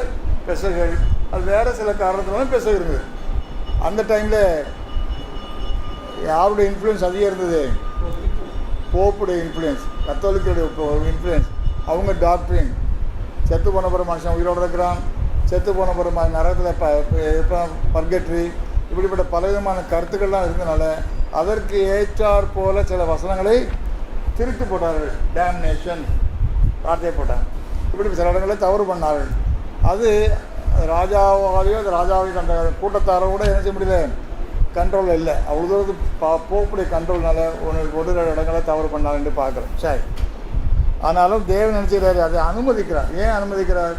பெசகுகள். அது வேறு சில காரணத்துலாம் பெசகு இருந்தது. அந்த டைமில் யாருடைய இன்ஃப்ளூயன்ஸ் அதிகம் இருந்தது, போப்புடைய இன்ஃப்ளூயன்ஸ், கத்தோலிக்கோடைய இன்ஃப்ளூயன்ஸ். அவங்க டாக்டரின் செத்து போன பிறகு மனுஷன் உயிரோடு இருக்கிறான், செத்து போன பிறகு நரகத்தில் பர்கட்ரி, இப்படிப்பட்ட பலவிதமான கருத்துக்கள்லாம் இருந்தனால அதற்கு ஏற்றாற் போல சில வசனங்களை திருத்தி போட்டார்கள். டேம்னேஷன் வார்த்தையை போட்டாங்க. இப்படி சில இடங்களில் தவறு பண்ணார்கள். அது ராஜாவாலேயோ அந்த ராஜாவையும் அந்த கூட்டத்தாரோட என்ன செய்ய முடியல, கண்ட்ரோலில் இல்லை. அவ்வளோ தூரத்துக்கு போகக்கூடிய கண்ட்ரோல்னால ஒரு இடங்களை தவறு பண்ணாங்கன்னு பார்க்குறோம். சரி, ஆனாலும் தேவன் நினச்சிக்கிறாரு, அதை அனுமதிக்கிறார். ஏன் அனுமதிக்கிறார்,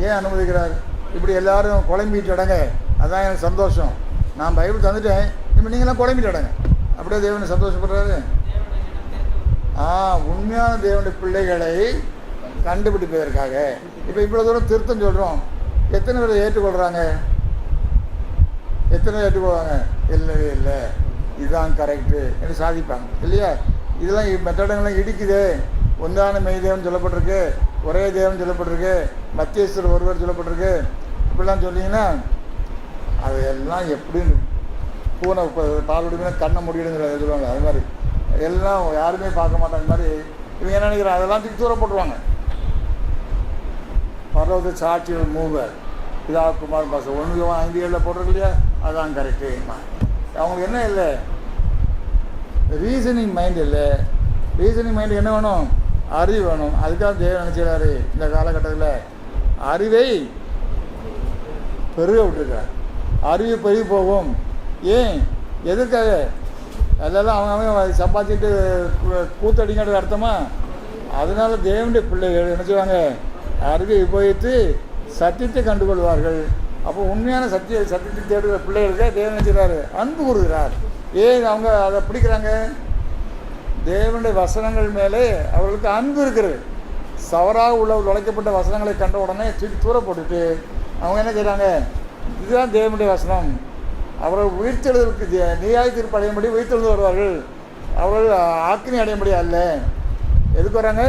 ஏன் அனுமதிக்கிறார்? இப்படி எல்லாரும் குழம்பிட்டு இடங்க, அதான் எனக்கு சந்தோஷம். நான் பைபிள் தந்துட்டேன், இப்போ நீங்களாம் குழம்பிட்டு இடங்க. அப்படியே தேவனை சந்தோஷப்படுறாரு. உண்மையான தேவனுடைய பிள்ளைகளை கண்டுபிடிப்பதற்காக இப்போ இவ்வளோ தூரம் திருத்தம் சொல்கிறோம். எத்தனை பேர் ஏற்றுக்கொள்கிறாங்க, எத்தனை பேர் ஏற்றுக்கொள்வாங்க? இல்லவே இல்லை, இதுதான் கரெக்டு என்று சாதிப்பாங்க இல்லையா. இதெல்லாம் மெத்தடங்கள்லாம் இடிக்குது. ஒன்றான மெய் தேவன் சொல்லப்பட்டிருக்கு, ஒரே தேவன் சொல்லப்பட்டிருக்கு, மத்தியஸ்தர் ஒருவர் சொல்லப்பட்டிருக்கு, இப்படிலாம் சொன்னீங்கன்னா அது எல்லாம் எப்படின்னு பூனை பால் குடிக்கணும் கண்ணை முடியிடுங்கிற சொல்லுவாங்க. அது மாதிரி எல்லாம் யாருமே பார்க்க மாட்டாங்க. அது மாதிரி இவங்க என்ன நினைக்கிறாங்க, அதெல்லாம் தூக்கி தூரம் போட்டுருவாங்க. பரவத்து சாட்சிகள் மூவர் இதா குமார் பாச 1:5 போட்டிருக்கு இல்லையா, அதுதான் கரெக்டு. அவங்களுக்கு என்ன இல்லை, ரீசனிங் மைண்ட் இல்லை. ரீசனிங் மைண்டு என்ன வேணும், அறிவு வேணும். அதுக்காக தேவன் நினச்சிக்கிறாரு இந்த காலகட்டத்தில் அறிவை பெருக விட்டுருக்கார். அறிவு பெருகி போகும். ஏன், எதுக்காக? அதெல்லாம் அவங்க சம்பாதிச்சுட்டு கூத்தடிங்கிறது அர்த்தமா? அதனால தேவனுடைய பிள்ளைகள் என்ன செய்வாங்க, அறிவை உபயோகித்து சத்தியத்தை கண்டுகொள்வார்கள். அப்போ உண்மையான சத்தியத்தை தேடுகிற பிள்ளைகளுக்கு தேவன் நினைக்கிறாரு, அன்பு கூறுகிறார். ஏன் அவங்க அதை பிடிக்கிறாங்க, தேவனுடைய வசனங்கள் மேலே அவர்களுக்கு அன்பு இருக்கிறது. சவறாக உழைக்கப்பட்ட வசனங்களை கண்ட உடனே தூக்கி தூர போட்டுட்டு அவங்க என்ன செய்கிறாங்க, இதுதான் தேவனுடைய வசனம், அவர்கள் உயிர்த்தெழுதலுக்கு நியாய தீர்ப்பு அடையும்படி உயிர்த்தெழுந்து வருவார்கள், அவர்கள் ஆக்கினி அடையும்படி அல்ல. எதுக்கு வராங்க,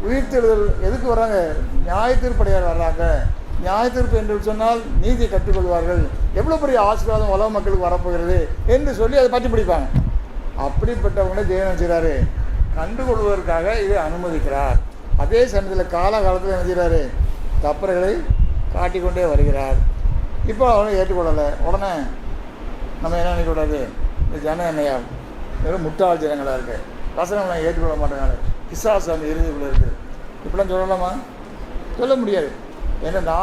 உயிர்த்தெழுதல். எதுக்கு வராங்க, நியாய தீர்ப்பு அடைய வர்றாங்க. நியாய தீர்ப்பு என்று சொன்னால் நீதியை கற்றுக்கொள்வார்கள். எவ்வளோ பெரிய ஆசீர்வாதம் உலக மக்களுக்கு வரப்போகிறது என்று சொல்லி அதை பற்றி பிடிப்பாங்க. அப்படிப்பட்டவங்களே தேவன் செய்கிறாரு, கண்டுகொள்வதற்காக இதை அனுமதிக்கிறார். அதே சமயத்தில் காலகாலத்தில் என்ன செய்கிறாரு, தப்பறைகளை காட்டிக்கொண்டே வருகிறார். இப்போ அவனை ஏற்றுக்கொள்ளலை. உடனே நம்ம என்ன நினைக்கக்கூடாது, இந்த ஜனம் என்னையா வெறும் முட்டாள் ஜனங்களாக இருக்குது, வசனங்களை ஏற்றுக்கொள்ள மாட்டேங்காங்க, பிசாசு அந்த இறுதிக்குள்ளே இருக்குது, இப்படிலாம் சொல்லலாமா? சொல்ல முடியாது. ஏன்னா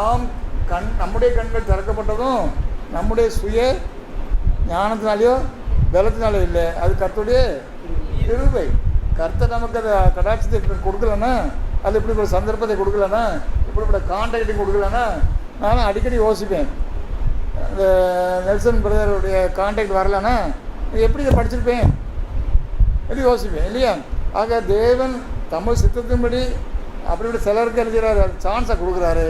நம்முடைய கண்கள் திறக்கப்பட்டதும் நம்முடைய சுய ஞானத்தினாலேயோ பலத்தினாலே இல்லை, அது கர்த்தருடைய கிருபை. கர்த்தர் நமக்கு அதை கடாட்சத்தை கொடுக்கலன்னா, அது இப்படி ஒரு சந்தர்ப்பத்தை கொடுக்கலன்னா, இப்படிப்பட்ட கான்டாக்டையும் கொடுக்கலன்னா, நானும் அடிக்கடி யோசிப்பேன், இந்த நெல்சன் பிரதருடைய கான்டாக்ட் வரலன்னா எப்படி இதை படிச்சிருப்பேன் எப்படி யோசிப்பேன் இல்லையா. ஆக தேவன் தமிழ் சித்தத்தின்படி அப்படி சிலருக்கு எழுதுகிறாரு, சான்ஸை கொடுக்குறாரு.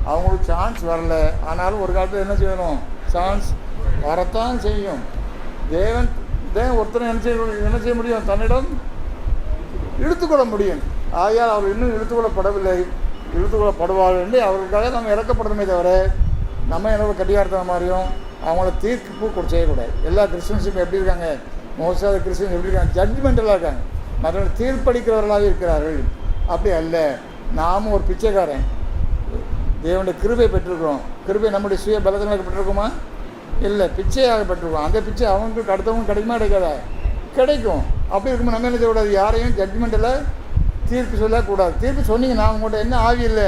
அவங்களுக்கு சான்ஸ் வரல, ஆனாலும் ஒரு காலத்தில் என்ன செய்யணும், சான்ஸ் வரத்தான் செய்யும். தேவன் ஒருத்தனை என்ன செய்ய முடியும், தன்னிடம் இழுத்துக்கொள்ள முடியும். ஆகையால் அவர் இன்னும் இழுத்துக்கொள்ளப்படவில்லை, இழுத்துக்கொள்ளப்படுவார்கள் என்று அவர்களுக்காக நம்ம இறக்கப்படணுமே தவிர நம்ம என்ன கட்டிகாரத்தன மாதிரியும் அவங்கள தீர்ப்பு செய்யக்கூடாது. எல்லா கிறிஸ்டின்ஸும் எப்படி இருக்காங்க, மோஸ்ட் ஆஃப் கிறிஸ்டின்ஸ் எப்படி இருக்காங்க, ஜட்ஜ்மெண்டலாக இருக்காங்க, மற்றவங்க தீர்ப்பளிக்கிறவர்களாக இருக்கிறார்கள். அப்படி அல்ல. நாம் ஒரு பிச்சைக்காரன், தேவனுடைய கிருபை பெற்றிருக்கிறோம். கிருபை நம்முடைய சுய பலத்தினருக்கு பெற்றிருக்குமா? இல்லை, பிச்சையாக பெற்றிருக்கோம். அந்த பிச்சை அவங்களுக்கு அடுத்தவங்க கிடைக்குமா கிடைக்காதா? கிடைக்கும். அப்படி இருக்கும்போது நம்ம என்ன செய்யக்கூடாது, யாரையும் ஜட்ஜ்மெண்ட்டில் தீர்ப்பு சொல்லக்கூடாது. தீர்ப்பு சொன்னீங்க, நான் உங்கள்கிட்ட என்ன ஆவி இல்லை,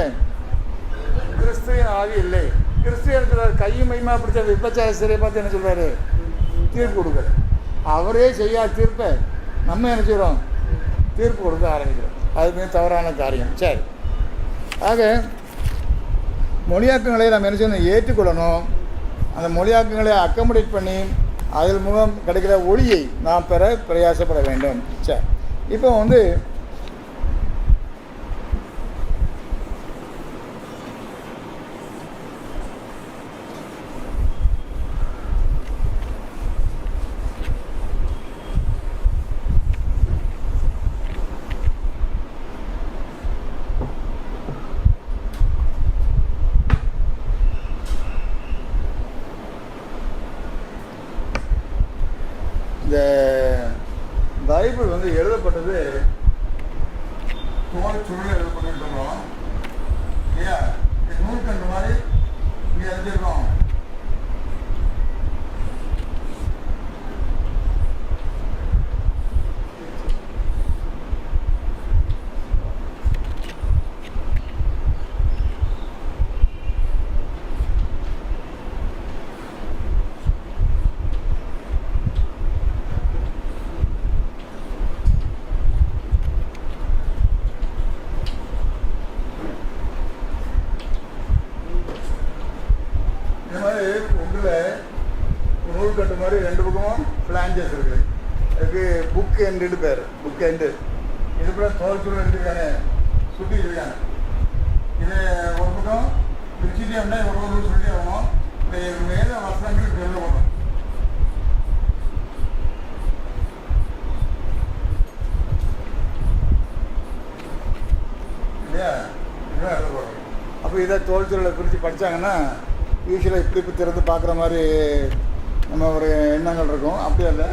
கிறிஸ்துவின் ஆவி இல்லை. கிறிஸ்துவ கையும் மையமாக பிடிச்ச விபச்சார சிறையை பார்த்து என்ன சொல்கிறாரு, தீர்ப்பு கொடுக்குற. அவரே செய்யாத தீர்ப்பை நம்ம என்ன செய்கிறோம், தீர்ப்பு கொடுக்க ஆரம்பிக்கிறோம். அது மிக தவறான காரியம். சரி, ஆக மொழியாக்கங்களை நம்ம என்ன செய்யணும், ஏற்றுக்கொள்ளணும். அந்த மொழியாக்கங்களை அக்கமடேட் பண்ணி அதில் மூலம் கிடைக்கிற ஒளியை நாம் பெற பிரயாசப்பட வேண்டும். சரி, இப்போ இந்த பைபிள் எழுதப்பட்டது தோல் சுருள் எழுதப்பட்டு சொல்கிறோம் இல்லையா? நூற்கண்டு மாதிரி இங்கே எழுதியிருக்கோம். இந்த மாதிரி உங்களை நூல்கட்டு மாதிரி ரெண்டு பக்கமும் ஃப்ளாஞ்சஸ் இருக்குது. அதுக்கு புக் எண்டு பேர், புக் எண்டு. இது கூட தோல் சுருள் எடுத்துருக்காங்க, சுட்டி இருக்காங்க. இது ஒரு பக்கம் பிரிச்சுட்டே இருந்தால் ஒரு பக்கம் சொல்லிட்டே ஆகணும். இந்த மேல வசனங்களுக்கு எழுதப்படும் இல்லையா? இதுதான் எழுதப்படும். அப்போ இதை தோல் சுருளை பிரித்து படித்தாங்கன்னா யூஸ்வலாக இப்படி திறந்து பார்க்குற மாதிரி நம்ம ஒரு எண்ணங்கள் இருக்கும். அப்படியே இல்லை,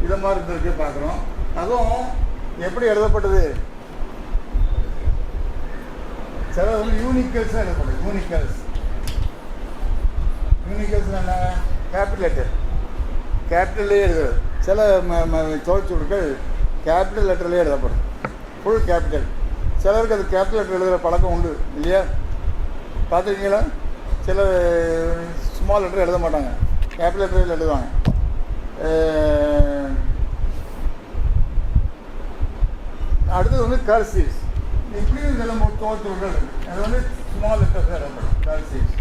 இதை மாதிரி இருந்திருக்கு பார்க்குறோம். அதுவும் எப்படி எழுதப்பட்டது, சில யூனிக்கல்ஸாக எழுதப்படும். யூனிக்கல்ஸ் என்ன, கேபிட்டல் லெட்டர், கேபிட்டல்லே எழுதுறது. சில தோல் சுருட்கள் கேபிட்டல் லெட்டர்லேயே எழுதப்படும், ஃபுல் கேபிட்டல். சிலருக்கு அது கேபிட்டல் லெட்டர் எழுதுகிற பழக்கம் உண்டு இல்லையா? பார்த்துருக்கீங்களா? சில ஸ்மால் லெட்டர் எழுத மாட்டாங்க, கேபிட்டல் லெட்டரில் எழுதுவாங்க. அடுத்தது கர்சிவ்ஸ். இப்படியும் சில தோல் சுருட்கள் இருக்குது. அது ஸ்மால் லெட்டர்ஸ் எழுதப்படும், கர்சிவ்ஸ்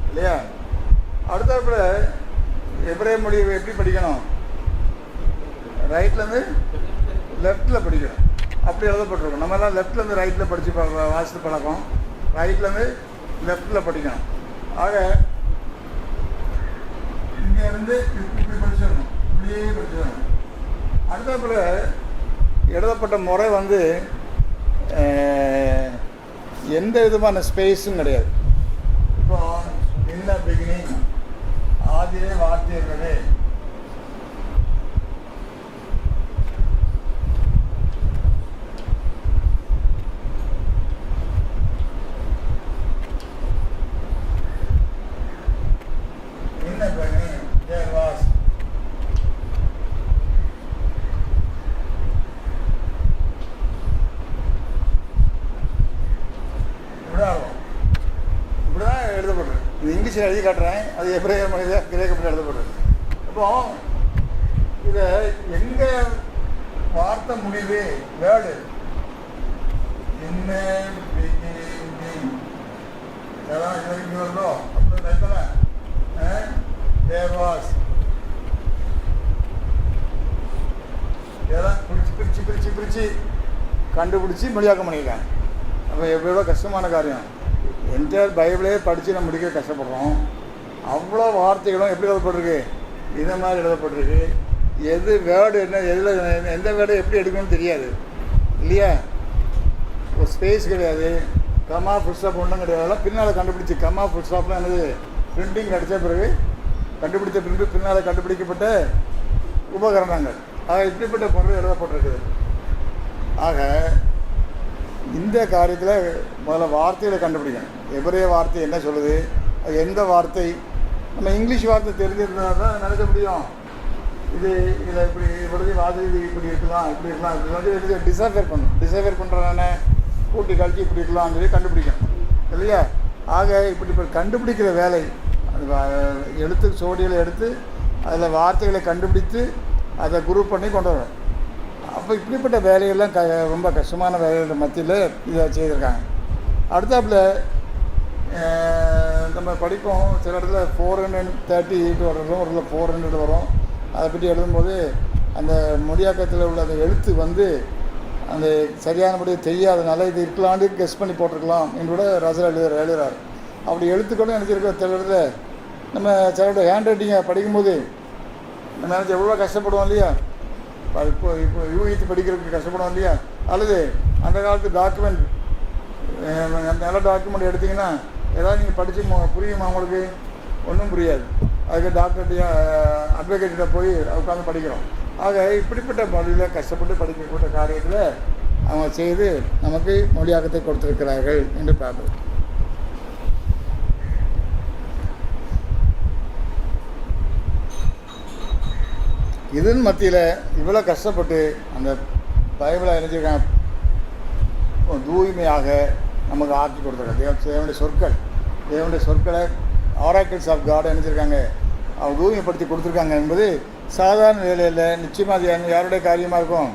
இல்லையா? அடுத்தப்ப எபிரேய மொழி எப்படி படிக்கணும், ரைட்லேருந்து லெஃப்டில் படிக்கணும். அப்படி எழுதப்பட்டிருக்கும். நம்மலாம் லெஃப்ட்லேருந்து ரைட்டில் படித்து வாசித்து பழக்கம், ரைட்லேருந்து லெஃப்டில் படிக்கணும். ஆக இங்கேருந்து இப்படி படிச்சிடணும், இப்படியே படிச்சிடணும். அடுத்தப்ப எழுதப்பட்ட முறை எந்த விதமான ஸ்பேஸும் கிடையாது. இப்போ என்ன பிகினிங், ஆதியே வார்த்தை இருக்கிறது, என்ன பிகினிங், there was. இப்படிதான் எழுதப்படுறது. இது இங்கிலீஷில் எழுதி காட்டுறேன், அது எபிரேய மொழியில் கிரேக்கப்பட்டு எழுதப்படுறது. இப்போ இதை எங்கே வார்த்தை முடிவு, வேர்டு என்ன இதெல்லாம் இது வரைக்கும் வருதோ அப்படி ரைத்தல தேர் வாஸ், இதெல்லாம் பிரித்து கண்டுபிடிச்சி மொழியாக்கம் பண்ணியிருக்காங்க. அப்போ எவ்வளோ கஷ்டமான காரியம். என்டையர் பைபிளே படித்து நம்ம முடிக்க கஷ்டப்படுறோம். அவ்வளோ வார்த்தைகளும் எப்படி எழுதப்பட்டிருக்கு, இதை மாதிரி எழுதப்பட்டிருக்கு. எது வேர்டு என்ன, எதில் எந்த வேர்டு எப்படி எடுக்கணும்னு தெரியாது இல்லையா? ஒரு ஸ்பேஸ் கிடையாது, கமா ஃபுல் ஸ்டாப் ஒன்றும் கிடையாது. அதெல்லாம் பின்னால் கண்டுபிடிச்சி கமா ஃபுல் ஸ்டாப்லாம் என்னது பிரிண்டிங் அடித்த பிறகு கண்டுபிடித்த பின்பு பின்னால் கண்டுபிடிக்கப்பட்ட உபகரணங்கள். ஆக இப்படிப்பட்ட பொருள் எழுதப்பட்டிருக்குது. ஆக இந்த காரியத்தில் முதல்ல வார்த்தைகளை கண்டுபிடிக்கணும். எபிரேய வார்த்தை என்ன சொல்லுது, அது எந்த வார்த்தை. நம்ம இங்கிலீஷ் வார்த்தை தெரிஞ்சிருந்தால் தான் நினைக்க முடியும். இதில் இப்படி இப்படி வாதி இப்படி இருக்கலாம் இப்படி இருக்கலாம் இப்படி டிசைஃபர் பண்ணணும். டிசைஃபர் பண்ணுறதானே கூட்டி கழிச்சு இப்படி இருக்கலாம்னு சொல்லி கண்டுபிடிக்கணும் இல்லையா. ஆக இப்படி கண்டுபிடிக்கிற வேலை, அது எழுத்து சோடியில் எடுத்து அதில் வார்த்தைகளை கண்டுபிடித்து அதை குரூப் பண்ணி கொண்டு வரணும். அப்போ இப்படிப்பட்ட வேலைகள்லாம் ரொம்ப கஷ்டமான வேலைகள் மத்தியில் இதை செய்திருக்காங்க. அடுத்தாப்புல நம்ம படிப்போம், சில இடத்துல 438 வரும், ஒரு இடத்துல 400 வரும். அதை பற்றி எழுதும்போது அந்த மொழியாக்கத்தில் உள்ள அந்த எழுத்து அந்த சரியானபடி தெரியாதனால இது இருக்கலான்னு கெஸ் பண்ணி போட்டிருக்கலாம் என்று கூட ரசல் எழுதுறாரு. அப்படி எழுத்துக்கூட நினச்சிருக்க சில இடத்துல நம்ம சில ஹேண்ட் ரைட்டிங்கை படிக்கும்போது நம்ம நினச்சி எவ்வளோ கஷ்டப்படுவோம் இல்லையா. இப்போ யூகித்து படிக்கிறதுக்கு கஷ்டப்படுவோம் இல்லையா. அல்லது அந்த காலத்து டாக்குமெண்ட், நல்ல டாக்குமெண்ட் எடுத்திங்கன்னா ஏதாவது நீங்கள் படித்து புரியுமா உங்களுக்கு? ஒன்றும் புரியாது. அதுக்கு டாக்டர்கிட்ட அட்வொகேட்டிட்ட போய் உட்காந்து படிக்கிறோம். ஆக இப்படிப்பட்ட மொழியில் கஷ்டப்பட்டு படிக்கக்கூடிய காரியத்தில் அவங்க செய்து நமக்கு மொழியாக்கத்தை கொடுத்திருக்கிறார்கள் என்று பார்க்கிறோம். இதன் மத்தியில் இவ்வளோ கஷ்டப்பட்டு அந்த பைபிளை அறிஞ்சிருக்காங்க, தூய்மையாக நமக்கு ஆக்கி கொடுத்துருக்காங்க. தேவனுடைய சொற்களை ஆராக்கிள்ஸ் ஆஃப் காட் நினைச்சிருக்காங்க, அவங்க தூய்மைப்படுத்தி கொடுத்துருக்காங்க என்பது சாதாரண வேலையில். நிச்சயமாக அது யாருடைய காரியமாக இருக்கும்?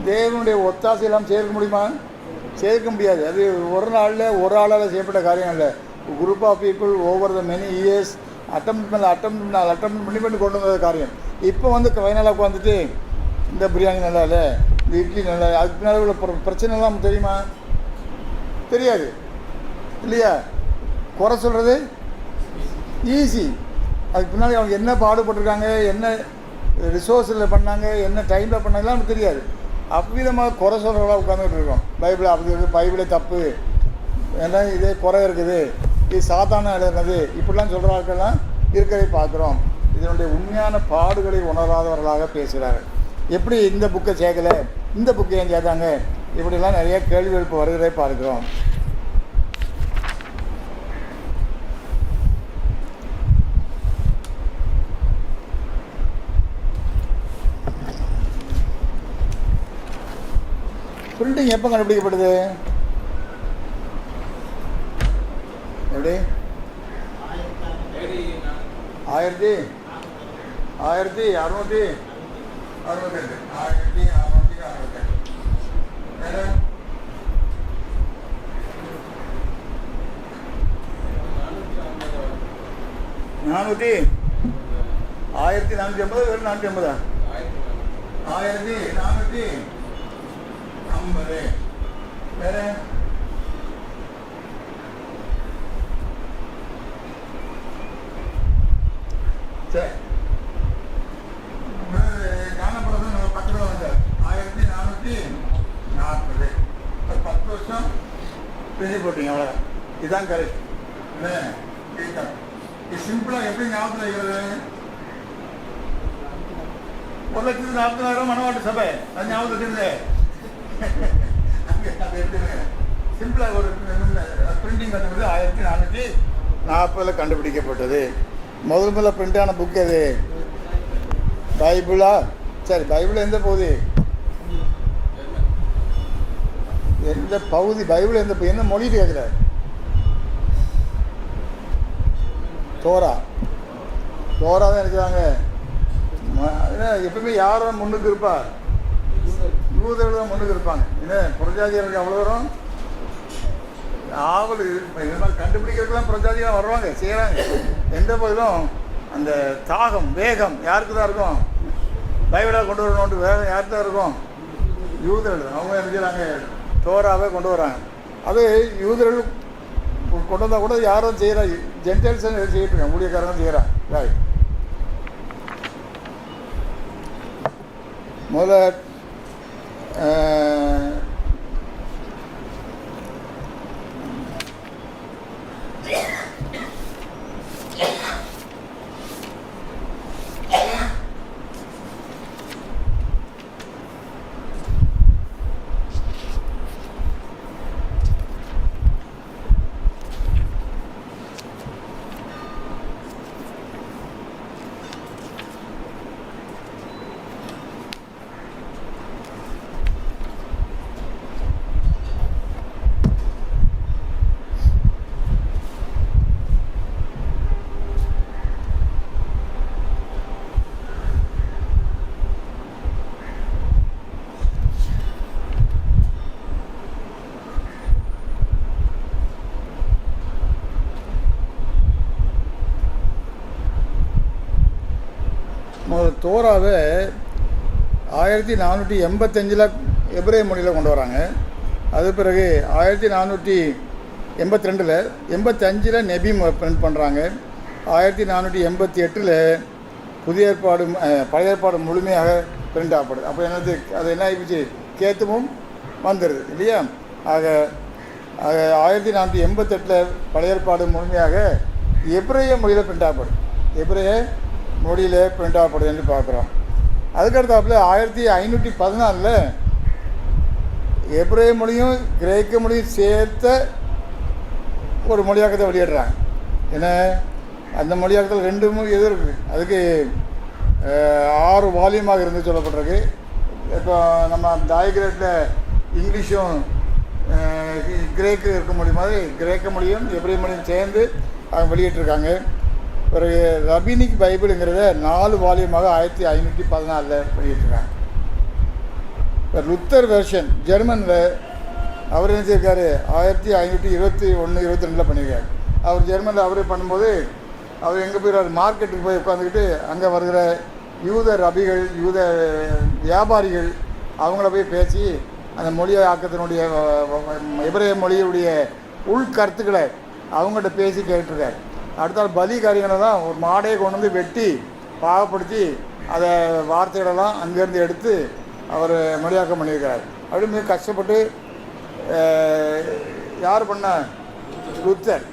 தேவனுடைய ஒத்தாசை எல்லாம் சேர்க்க முடியுமா? சேர்க்க முடியாது. அது ஒரு நாளில் ஒரு ஆளால் செய்யப்பட்ட காரியம் இல்லை. Group of people over the many years attempt பண்ணி கொண்டு வந்த காரியம். இப்போ ஃபைனலாக உட்காந்துட்டு இந்த பிரியாணி நல்லா இல்லை, இந்த இட்லி நல்லா, அதுக்கு பின்னால் உள்ள பிரச்சனைலாம் தெரியுமா? தெரியாது இல்லையா. குறை சொல்கிறது ஈஸி. அதுக்கு பின்னாடி அவங்க என்ன பாடுபட்டிருக்காங்க, என்ன ரிசோர்ஸில் பண்ணாங்க, என்ன டைமில் பண்ணாங்கலாம் நமக்கு தெரியாது. அவ்விதமாக குறை சொல்கிறவங்களா உட்காந்துக்கிட்டு இருக்கோம். பைபிள் அப்படி இருக்குது, பைபிளே தப்பு, ஏன்னா இதே குறை இருக்குது, இது சாத்தான எழுதுனது, இப்படிலாம் சொல்கிற ஆட்கள்லாம் இருக்கிறதை பார்க்குறோம். இதனுடைய உண்மையான பாடுகளை உணராதவர்களாக பேசுகிறார்கள். எப்படி இந்த புக்கை சேர்க்கலை, இந்த புக்கை ஏன் சேர்த்தாங்க, இப்படிலாம் நிறைய கேள்வி எழுப்பு வருகிறதை பார்க்குறோம். பிரிண்டிங் எப்போ கண்டுபிடிக்கப்படுது? எப்படி? 1668. 1450 வெறும் 450. 1450 வேற சரி. காணப்படுறது நம்ம 10 ரூபா வந்தார். 1440. 10 வருஷம் பேசி போட்டீங்க, அவ்வளோதான். இதுதான் கரெக்ட். இது சிம்பிளாக எப்படி ஞாபகத்தில் வைக்கிறது? 1,40,000 மனவாட்டு சபை, அது ஞாபகத்தில் இருக்குது. அங்கே அது எப்படி சிம்பிளாக ஒரு பிரிண்டிங் கண்டுபிடிச்சது 1440 கண்டுபிடிக்கப்பட்டது. முதல்ல பிரிண்டான புக் எது? பைபிளா? சரி, பைபிள் எந்த பகுதி? எந்த பகுதி பைபிள் எந்த மொழி கேட்குற? தோரா தான் இருக்கிறாங்க. எப்பவுமே யாரும் முன்னுக்கு இருப்பா? யூதர்கள் தான் முன்னுக்கு இருப்பாங்க. என்ன புரஜாதிகளுக்கு அவ்வளோ வரும் ஆவல் இது மாதிரி கண்டுபிடிக்கிறதுக்கெல்லாம் புரஜாதிகள் வருவாங்க, செய்கிறாங்க. எந்த போதிலும் அந்த தாகம் வேகம் யாருக்கு தான் இருக்கும்? பைபிளாக கொண்டு வரணுன்ட்டு வேகம் யாருக்கு தான் இருக்கும்? யூதர்கள். அவங்க என்ன செய்கிறாங்க? தோராவே கொண்டு வராங்க. அது யூதர்கள் கொண்டு வந்தால் கூட யாரும் செய்கிறாங்க, ஜென்டைல்ஸ் செய்யிட்டு இருக்காங்க, ஊழியக்காரங்க செய்கிறாங்க. ரைட். முதல்ல தோராவை 1485 எபிரேய மொழியில் கொண்டு வராங்க. அது பிறகு 1482 85 நெபி பிரிண்ட் பண்ணுறாங்க. 1488 புதிய ஏற்பாடு பழைய ஏற்பாடு முழுமையாக பிரிண்ட் ஆகப்படுது. அப்போ என்னது அது என்ன ஆகிடுச்சு, கேத்துவும் வந்துடுது இல்லையா. ஆக 1488 பழைய ஏற்பாடு முழுமையாக எபிரேய மொழியில் பிரிண்ட் ஆகப்படுது. எபிரேய மொழியில் பிரிண்ட் ஆகப்படுது என்று பார்க்குறோம். அதுக்கடுத்தாப்புல 1514 எபிரேய மொழியும் கிரேக்க மொழியும் சேர்த்த ஒரு மொழியாக்கத்தை வெளியிடுறாங்க. ஏன்னா அந்த மொழியாக்கத்தில் 2 மொழி எது இருக்குது, அதுக்கு 6 வால்யூமாக இருந்து சொல்லப்பட்டிருக்கு. இப்போ நம்ம டயக்ரேட்டில் இங்கிலீஷும் கிரேக்கு இருக்க மொழி மாதிரி கிரேக்க மொழியும் எபிரேய மொழியும் சேர்ந்து அவங்க வெளியிட்டிருக்காங்க. பிறகு ரபினிக் பைபிளுங்கிறத 4 வால்யூமாக 1514 வெளியிட்டிருக்காங்க. இப்போ லுத்தர் வெர்ஷன் ஜெர்மனில் அவர் என்ன செய்யிருக்காரு, 1521 22 பண்ணியிருக்காரு. அவர் ஜெர்மனில் அவரே பண்ணும்போது அவர் எங்கே போயிடுறாரு, மார்க்கெட்டுக்கு போய் உட்காந்துக்கிட்டு அங்கே வருகிற யூத ரபிகள் யூத வியாபாரிகள் அவங்கள போய் பேசி அந்த மொழியை ஆக்கத்தினுடைய எபிரேய மொழியுடைய உள்கருத்துக்களை அவங்கள்ட்ட பேசி கேட்டுருக்காரு. அடுத்த பலி காரியங்களை தான் ஒரு மாடையை கொண்டு வந்து வெட்டி பாகப்படுத்தி அதை வார்த்தைகளெல்லாம் அங்கேருந்து எடுத்து அவர் மொழியாக்கம் பண்ணியிருக்கிறார். அப்படி மிக கஷ்டப்பட்டு யார் பண்ண, லுத்தர்.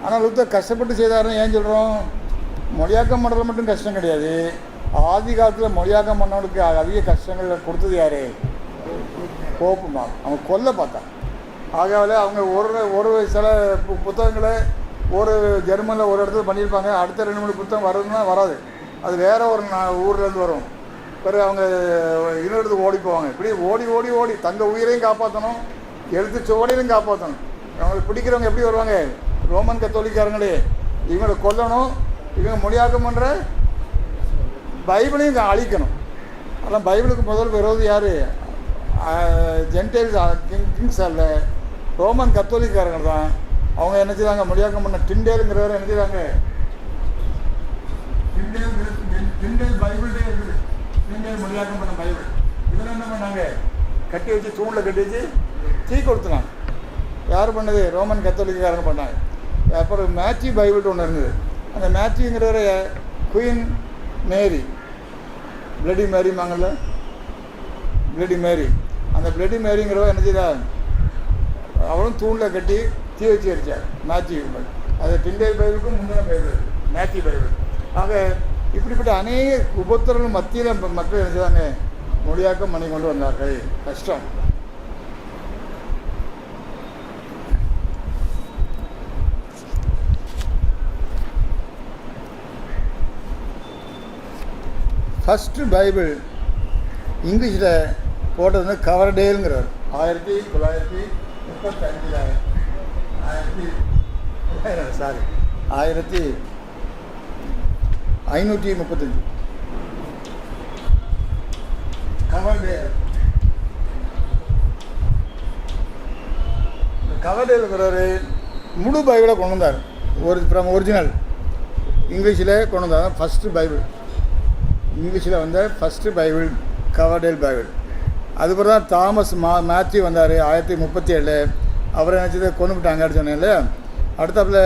ஆனால் லுத்தர் கஷ்டப்பட்டு செய்தாருன்னு ஏன் சொல்கிறோம், மொழியாக்கம் பண்ணுறது மட்டும் கஷ்டம் கிடையாது. ஆதி காலத்தில் மொழியாக்கம் பண்ணவனுக்கு அதிக கஷ்டங்கள் கொடுத்தது யார், போப்புமா. அவங்க கொல்ல பார்த்தான். ஆகவே அவங்க ஒரு சில புத்தகங்களை ஒரு ஜெர்மனில் ஒரு இடத்துல பண்ணியிருப்பாங்க, அடுத்த 2-3 புத்தகம் வருதுன்னா வராது, அது வேறு ஒரு ஊர்லேருந்து வரும். பிறகு அவங்க இன்னொரு இடத்துக்கு ஓடி போவாங்க. இப்படி ஓடி ஓடி ஓடி தங்க உயிரையும் காப்பாற்றணும், எழுத்து சுவடையிலும் காப்பாற்றணும். அவங்களுக்கு பிடிக்கிறவங்க எப்படி வருவாங்க, ரோமன் கத்தோலிக்காரங்களே, இவங்களை கொல்லணும், இவங்க மொழியாக்கம் பண்ணுற பைபிளையும் அழிக்கணும். அதெல்லாம் பைபிளுக்கு முதல் விரோதி யார், ஜென்டைல்ஸ் கிங்ஸ் அல்ல, ரோமன் கத்தோலிக்காரங்க தான். அவங்க என்ன செய்வாங்க, மொழியாக்கம் பண்ண டிண்டேலுங்கிறவரை என்ன செய்வாங்க, டிண்டேல் பைபிள்டே இருக்குது, டிண்டேல் மொழியாக்கம் பண்ண பைபிள். இதில் என்ன பண்ணாங்க, கட்டி வச்சு தூணில் கட்டி வச்சு தீ கொடுத்துனாங்க. யார் பண்ணது, ரோமன் கத்தோலிக்காரங்க பண்ணாங்க. அப்புறம் மேத்யூ பைபிள் ஒன்று இருந்தது. அந்த மேத்யூங்கிறவர குயின் மேரி, பிளடி மேரிமாங்கல்ல, பிளடி மேரி, அந்த பிளடி மேரிங்கிறவ என்ன செய்தா, அவளும் தூணில் கட்டி தீ வச்சு எரிச்சார் மேத்யூ பைபிள். அது டிண்டேல் பைபிளுக்கும் முந்தின பைபிள் மேத்யூ பைபிள். ஆக இப்படிப்பட்ட அநேக உபத்திரங்கள் மத்தியில் மக்கள் என்ன செய்வாங்க, மொழியாக்கம் பண்ணி கொண்டு வந்தார்கள். கஷ்டம். ஃபஸ்ட்டு பைபிள் இங்கிலீஷில் போட்டது வந்து கவர்டேலுங்கிறார். 1935 1535 கவர்டேல். கவர்டேலுங்கிறவர் முழு பைபிளை கொண்டு வந்தார். ஃப்ரம் ஒரிஜினல் இங்கிலீஷில் கொண்டு வந்தார். ஃபஸ்ட்டு பைபிள் இங்கிலீஷில் வந்த ஃபஸ்ட்டு பைபிள் கவர்டேல் பைபிள். அதுக்கப்புறம் தான் தாமஸ் மேத்யூ வந்தார் 1937. அவரை நினச்சதை கொண்டு விட்டாங்கன்னு சொன்னேன்ல. அடுத்தாப்புல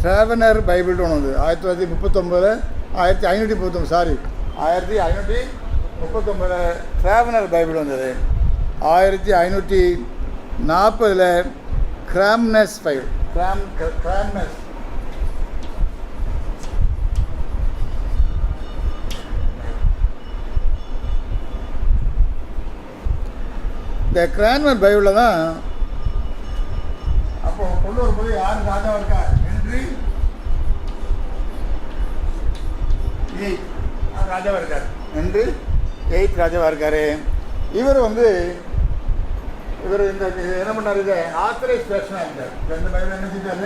ட்ராவனர் பைபிள்னு ஒன்று வந்து 1939 1539 ட்ராவனர் பைபிள் வந்தது. 1540 கிராம்னஸ் பைபிள். கிராம்னஸ் இந்த கிரான்மர் பைபிளில் தான் அப்போ கொண்டு வரும்போது யார் ராஜாவாக இருக்கார், ஹென்றி VIII ராஜாவாக இருக்கார். ஹென்றி VIII ராஜாவாக இருக்கார். இவர் வந்து இவர் இந்த என்ன பண்ணார், இதை ஆத்தரைஸ் வேர்ஷனாக இருந்தார். இந்த பைபிள் என்ன செஞ்சார்,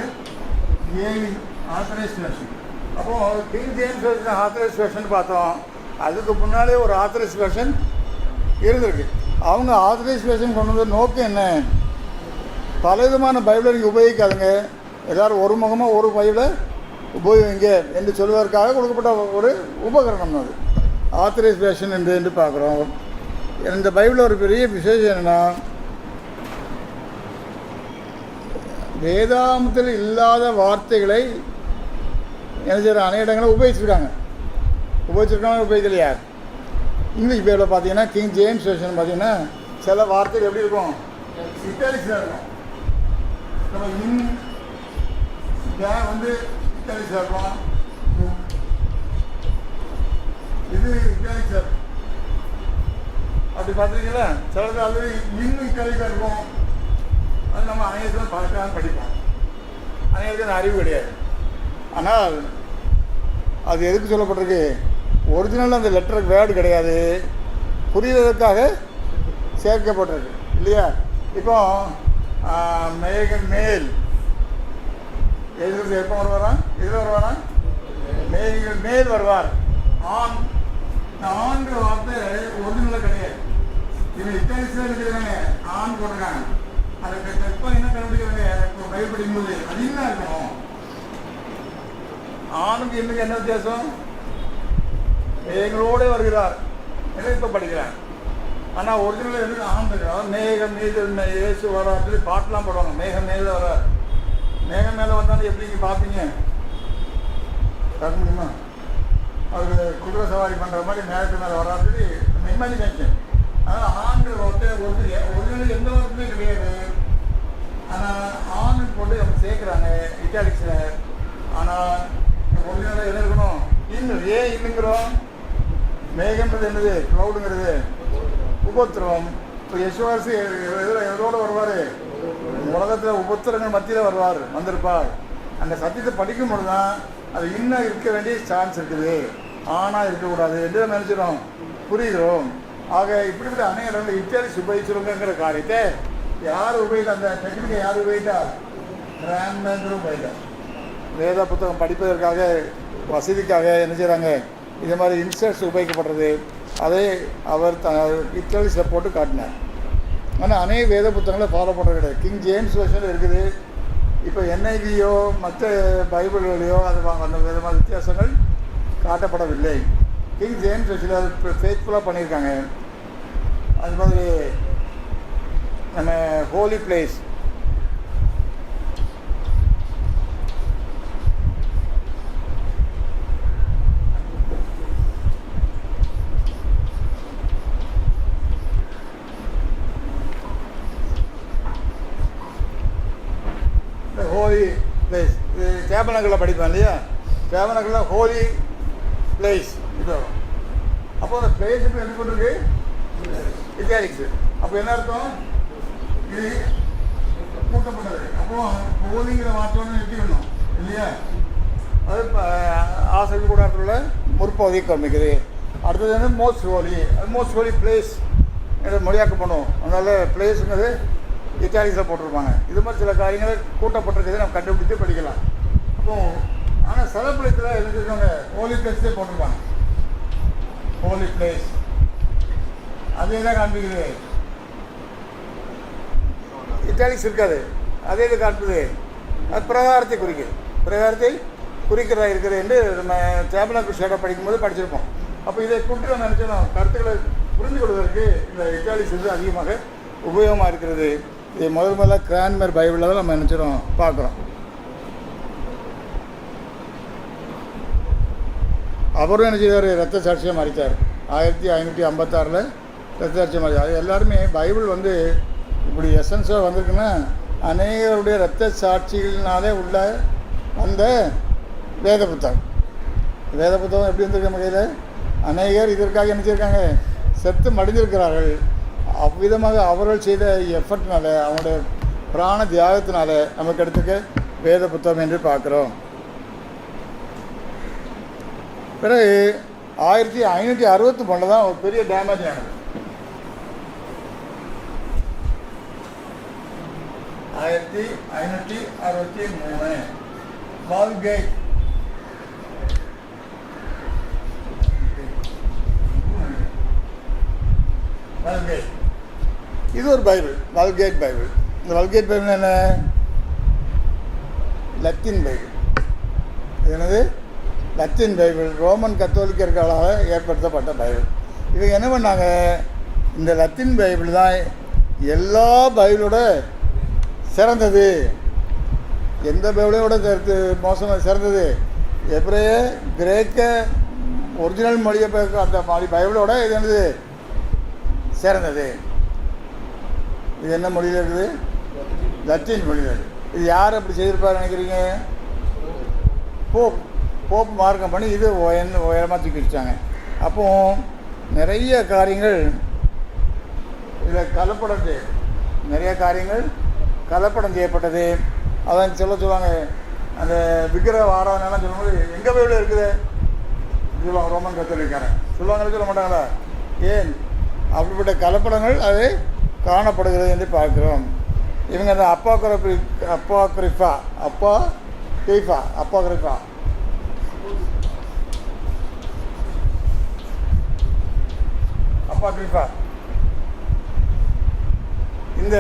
ஆத்தரைஸ் வேர்ஷன். அப்போது king James version authorise version பார்த்தோம். அதுக்கு முன்னாலே ஒரு ஆத்தரைஸ் வேர்ஷன் இருந்திருக்கு. அவங்க ஆத்தரைசேஷன் கொண்டு வந்த நோக்கம் என்ன, பல விதமான பைபிளை நீங்கள் உபயோகிக்காதுங்க, எல்லோரும் ஒரு முகமாக ஒரு பைபிளை உபயோகிங்க என்று சொல்வதற்காக கொடுக்கப்பட்ட ஒரு உபகரணம் அது. ஆத்தரைசேஷன் என்று பார்க்குறோம். இந்த பைபிளில் ஒரு பெரிய விசேஷம் என்னென்னா, வேதாமத்தில் இல்லாத வார்த்தைகளை என்ன செய்கிற அநேக இடங்களில் உபயோகிச்சிருக்காங்க. உபயோகிக்கலையா? இங்கிலீஷ் பைபிளில் பார்த்தீங்கன்னா கிங் ஜேம்ஸ் வெர்ஷன் பார்த்தீங்கன்னா சில வார்த்தைகள் எப்படி இருக்கும், இட்டாலிக்ஸில் இருக்கும். நம்ம வந்து இட்டாலிக்ஸில் இருக்கும், இது இட்டாலிக்ஸில் இருக்கும். அப்படி பார்த்துருக்கீங்களா? சிலது ஆல்ரெடி இன்னும் இட்டாலிக்ஸாக இருக்கும். அது நம்ம அநேகத்தில் பார்க்கலாம், படிப்போம். அநேகத்துக்கு அந்த அறிவு கிடையாது. ஆனால் அது எதுக்கு சொல்லப்பட்டிருக்கு? ஒரிஜினல் அந்த லெட்டருக்கு வேர்டு கிடையாது, புரிவதற்காக சேர்க்கப்பட்டிருக்கு இல்லையா? இப்போ மேல் எழுதுறது எப்போ வருவாராம்? இதில் வருவாராம், மேல் வருவார். ஆண், ஆண்கிற வார்த்தை ஒரிஜினலாக கிடையாது. இது இட்டாலிக்ஸில் இருக்கிறாங்க, ஆண் போட்டிருக்காங்க. அதை எப்போ என்ன கண்டுபிடிக்கிறாங்க? பயிர் படிக்கும்போது அது என்ன இருக்கணும்? ஆணுக்கு இன்னுக்கு என்ன வித்தியாசம்? எங்களோட வருகிறார் என்று இப்போ படிக்கிறாங்க. ஆனால் ஒரிஜினல் எதுக்கு ஆண் இருக்கிறார்? மேகம் மீது இயேசு வரார் சொல்லி பாட்டெலாம் போடுவாங்க. மேகம் மேலே வரார். மேகம் மேலே வந்தாலும் எப்படி நீங்கள் பார்ப்பீங்க? பார்க்க முடியுமா? அவருக்கு குதிரை சவாரி பண்ணுற மாதிரி மேகத்து மேலே வராது சொல்லி நம்ம இமேஜினேஷன். அதனால் ஆண்கள் வார்த்தை ஒரிஜினல் எந்த வார்த்தையுமே கிடையாது. ஆனால் ஆணுக்கு போட்டு நம்ம சேர்க்குறாங்க இட்டாலிக்ஸில். ஆனால் ஒரிஜினலாக என்ன இருக்கணும்? இன்னும் ஏன் இன்னுங்கிறோம்? மேகம்ன்றது என்னது? க்ளவுடுங்கிறது உபத்திரம். இப்போ யசுவாசி எதோடு வருவார்? உலகத்தில் உபத்திரங்கள் மத்தியில் வருவார், வந்திருப்பார். அந்த சத்தியத்தை படிக்கும் பொழுது தான் அது இன்னும் இருக்க வேண்டிய சான்ஸ் இருக்குது, ஆனால் இருக்கக்கூடாது என்று நம்ம நினச்சிடும், புரிகிறோம். ஆக இப்படிப்பட்ட அநேக இடங்களில் இட்டாலிக்ஸ் உபயோகிச்சிருங்கிற காரியத்தை யார் உபயோகித்தா? அந்த டெக்னிக்கை யார் உபயோகித்தா? கிராண்ட்மேந்தரும் உபயோகித்தார். வேத புத்தகம் படிப்பதற்காக வசதிக்காக என்ன செய்கிறாங்க, இது மாதிரி இன்சர்ட்ஸ் உபயோகிக்கப்படுறது. அதை அவர் இட்டாலிக்ஸில் போட்டு காட்டினார். ஆனால் அநேக வேத புத்தகங்களை ஃபாலோ பண்ணுறது கிடையாது. கிங் ஜேம்ஸ் வெர்ஷனில் இருக்குது. இப்போ என்ஐவியோ மற்ற பைபிள்களையோ அது அந்த விதமான வித்தியாசங்கள் காட்டப்படவில்லை. கிங் ஜேம்ஸ் வெர்ஷனில் அது ஃபேத்ஃபுல்லாக பண்ணியிருக்காங்க. அது மாதிரி நம்ம ஹோலி பிளேஸ், ஹோலி பிளேஸ், இது டேபர்னக்கிளில் படிப்பேன் இல்லையா? டேபர்னக்கிளில் ஹோலி பிளேஸ் இது வரும். அப்போ அந்த பிளேஸ் இப்போ எப்படி போட்டிருக்கு? இட்டாலிக்ஸு. அப்போ என்ன அர்த்தம்? இது கூட்டப்பட்டது. அப்போ ஹோலிங்கிற வார்த்தையோடு நிறுத்திக்கணும் இல்லையா? அது ஆசிரியர் கூடாரத்தில் முற்பகுதியை காமிக்குது. அடுத்தது வந்து மோஸ்ட் ஹோலி, அது மோஸ்ட் ஹோலி பிளேஸ் என்று மொழியாக்கம் பண்ணுவோம். அதனால் பிளேஸுங்கிறது இட்டாலிக்ஸில் போட்டிருப்பாங்க. இது மாதிரி சில காரியங்களை கூட்டப்பட்டிருக்கிறத நம்ம கண்டுபிடித்து படிக்கலாம். அப்போது ஆனால் சில பிளேஸில் என்ன சொல்லுவாங்க? ஹோலி பிளேஸே போட்டிருப்பாங்க. ஹோலி பிளேஸ் அதே தான் காண்பிக்குது. இட்டாலிக்ஸ் இருக்காது, அதே இது காண்புது. அது பிரகாரத்தை குறிக்குது, பிரகாரத்தை குறிக்கிறதா இருக்குது என்று நம்ம டேபர்னக்கிள் ஷேடோ படிக்கும்போது படிச்சிருப்போம். அப்போ இதை கூட்டி நம்ம நினச்சோம் கருத்துக்களை புரிந்து கொள்வதற்கு இந்த இட்டாலிக்ஸ் வந்து அதிகமாக உபயோகமாக இருக்கிறது. இது முதல்ல கிராண்ட்மேர் பைபிளில் தான் நம்ம நினச்சிடும் பார்க்குறோம். அவரும் என்ன செய்தார்? ரத்த சாட்சியாக மறித்தார். 1556 ரத்த சாட்சியாக மறித்தார். அது எல்லாருமே பைபிள் வந்து இப்படி எசன்ஸாக வந்திருக்குன்னா அநேகருடைய ரத்த சாட்சிகளினாலே உள்ள அந்த வேத புத்தகம். வேத புத்தகம் எப்படி வந்திருக்கு நம்ம கையில்? அநேகர் இதற்காக என்ன செய்யிருக்காங்க? செத்து மடிந்திருக்கிறார்கள். அவ்விதமாக அவர்கள் செய்த எஃபர்ட்னால, அவங்களுடைய பிராண தியாகத்தினால நமக்கு எடுத்துக்க வேத புத்தகம் என்று பார்க்குறோம். பிறகு 1563 தான் ஒரு பெரிய டேமேஜ் ஆனது. 1563 வால்கேட். வால்கேட் இது ஒரு பைபிள், வால்கேட் பைபிள். இந்த வால்கேட் பைபிள் என்ன? Latin Bible. இது என்னது? லத்தீன் பைபிள் ரோமன் கத்தோலிக்கர்களால் ஏற்படுத்தப்பட்ட பைபிள். இவங்க என்ன பண்ணாங்க, இந்த லத்தீன் பைபிள் தான் எல்லா பைபிளோட சிறந்தது. எந்த பைபிளோட மோசமாக சிறந்தது? எபிரேய கிரேக்க ஒரிஜினல் மொழியை அந்த பைபிளோட இது என்னது சிறந்தது. இது என்ன மொழியில் இருக்குது? லத்தீன் மொழியில் இருக்குது. இது யார் அப்படி செய்திருப்பார் நினைக்கிறீங்க? போப் மார்க்கம் பண்ணி இது உயரமாக தூக்கி வச்சாங்க. அப்போ நிறைய காரியங்கள் இதில் நிறைய காரியங்கள் கலப்படம் செய்யப்பட்டது. அதான் சொல்லுவாங்க, அந்த விக்கிரக ஆராதனைலாம் சொல்லும்போது எங்கள் பைபிளில் இருக்குது சொல்லுவாங்க. ரோமன் கத்தோலிக்காரன் சொல்லுவாங்களே, சொல்ல மாட்டாங்களா? ஏன் அப்படிப்பட்ட கலப்படங்கள் அது காணப்படுகிறது என்று பார்க்கிறோம். இவங்க அந்த அப்பாக்ரிஃபா இந்த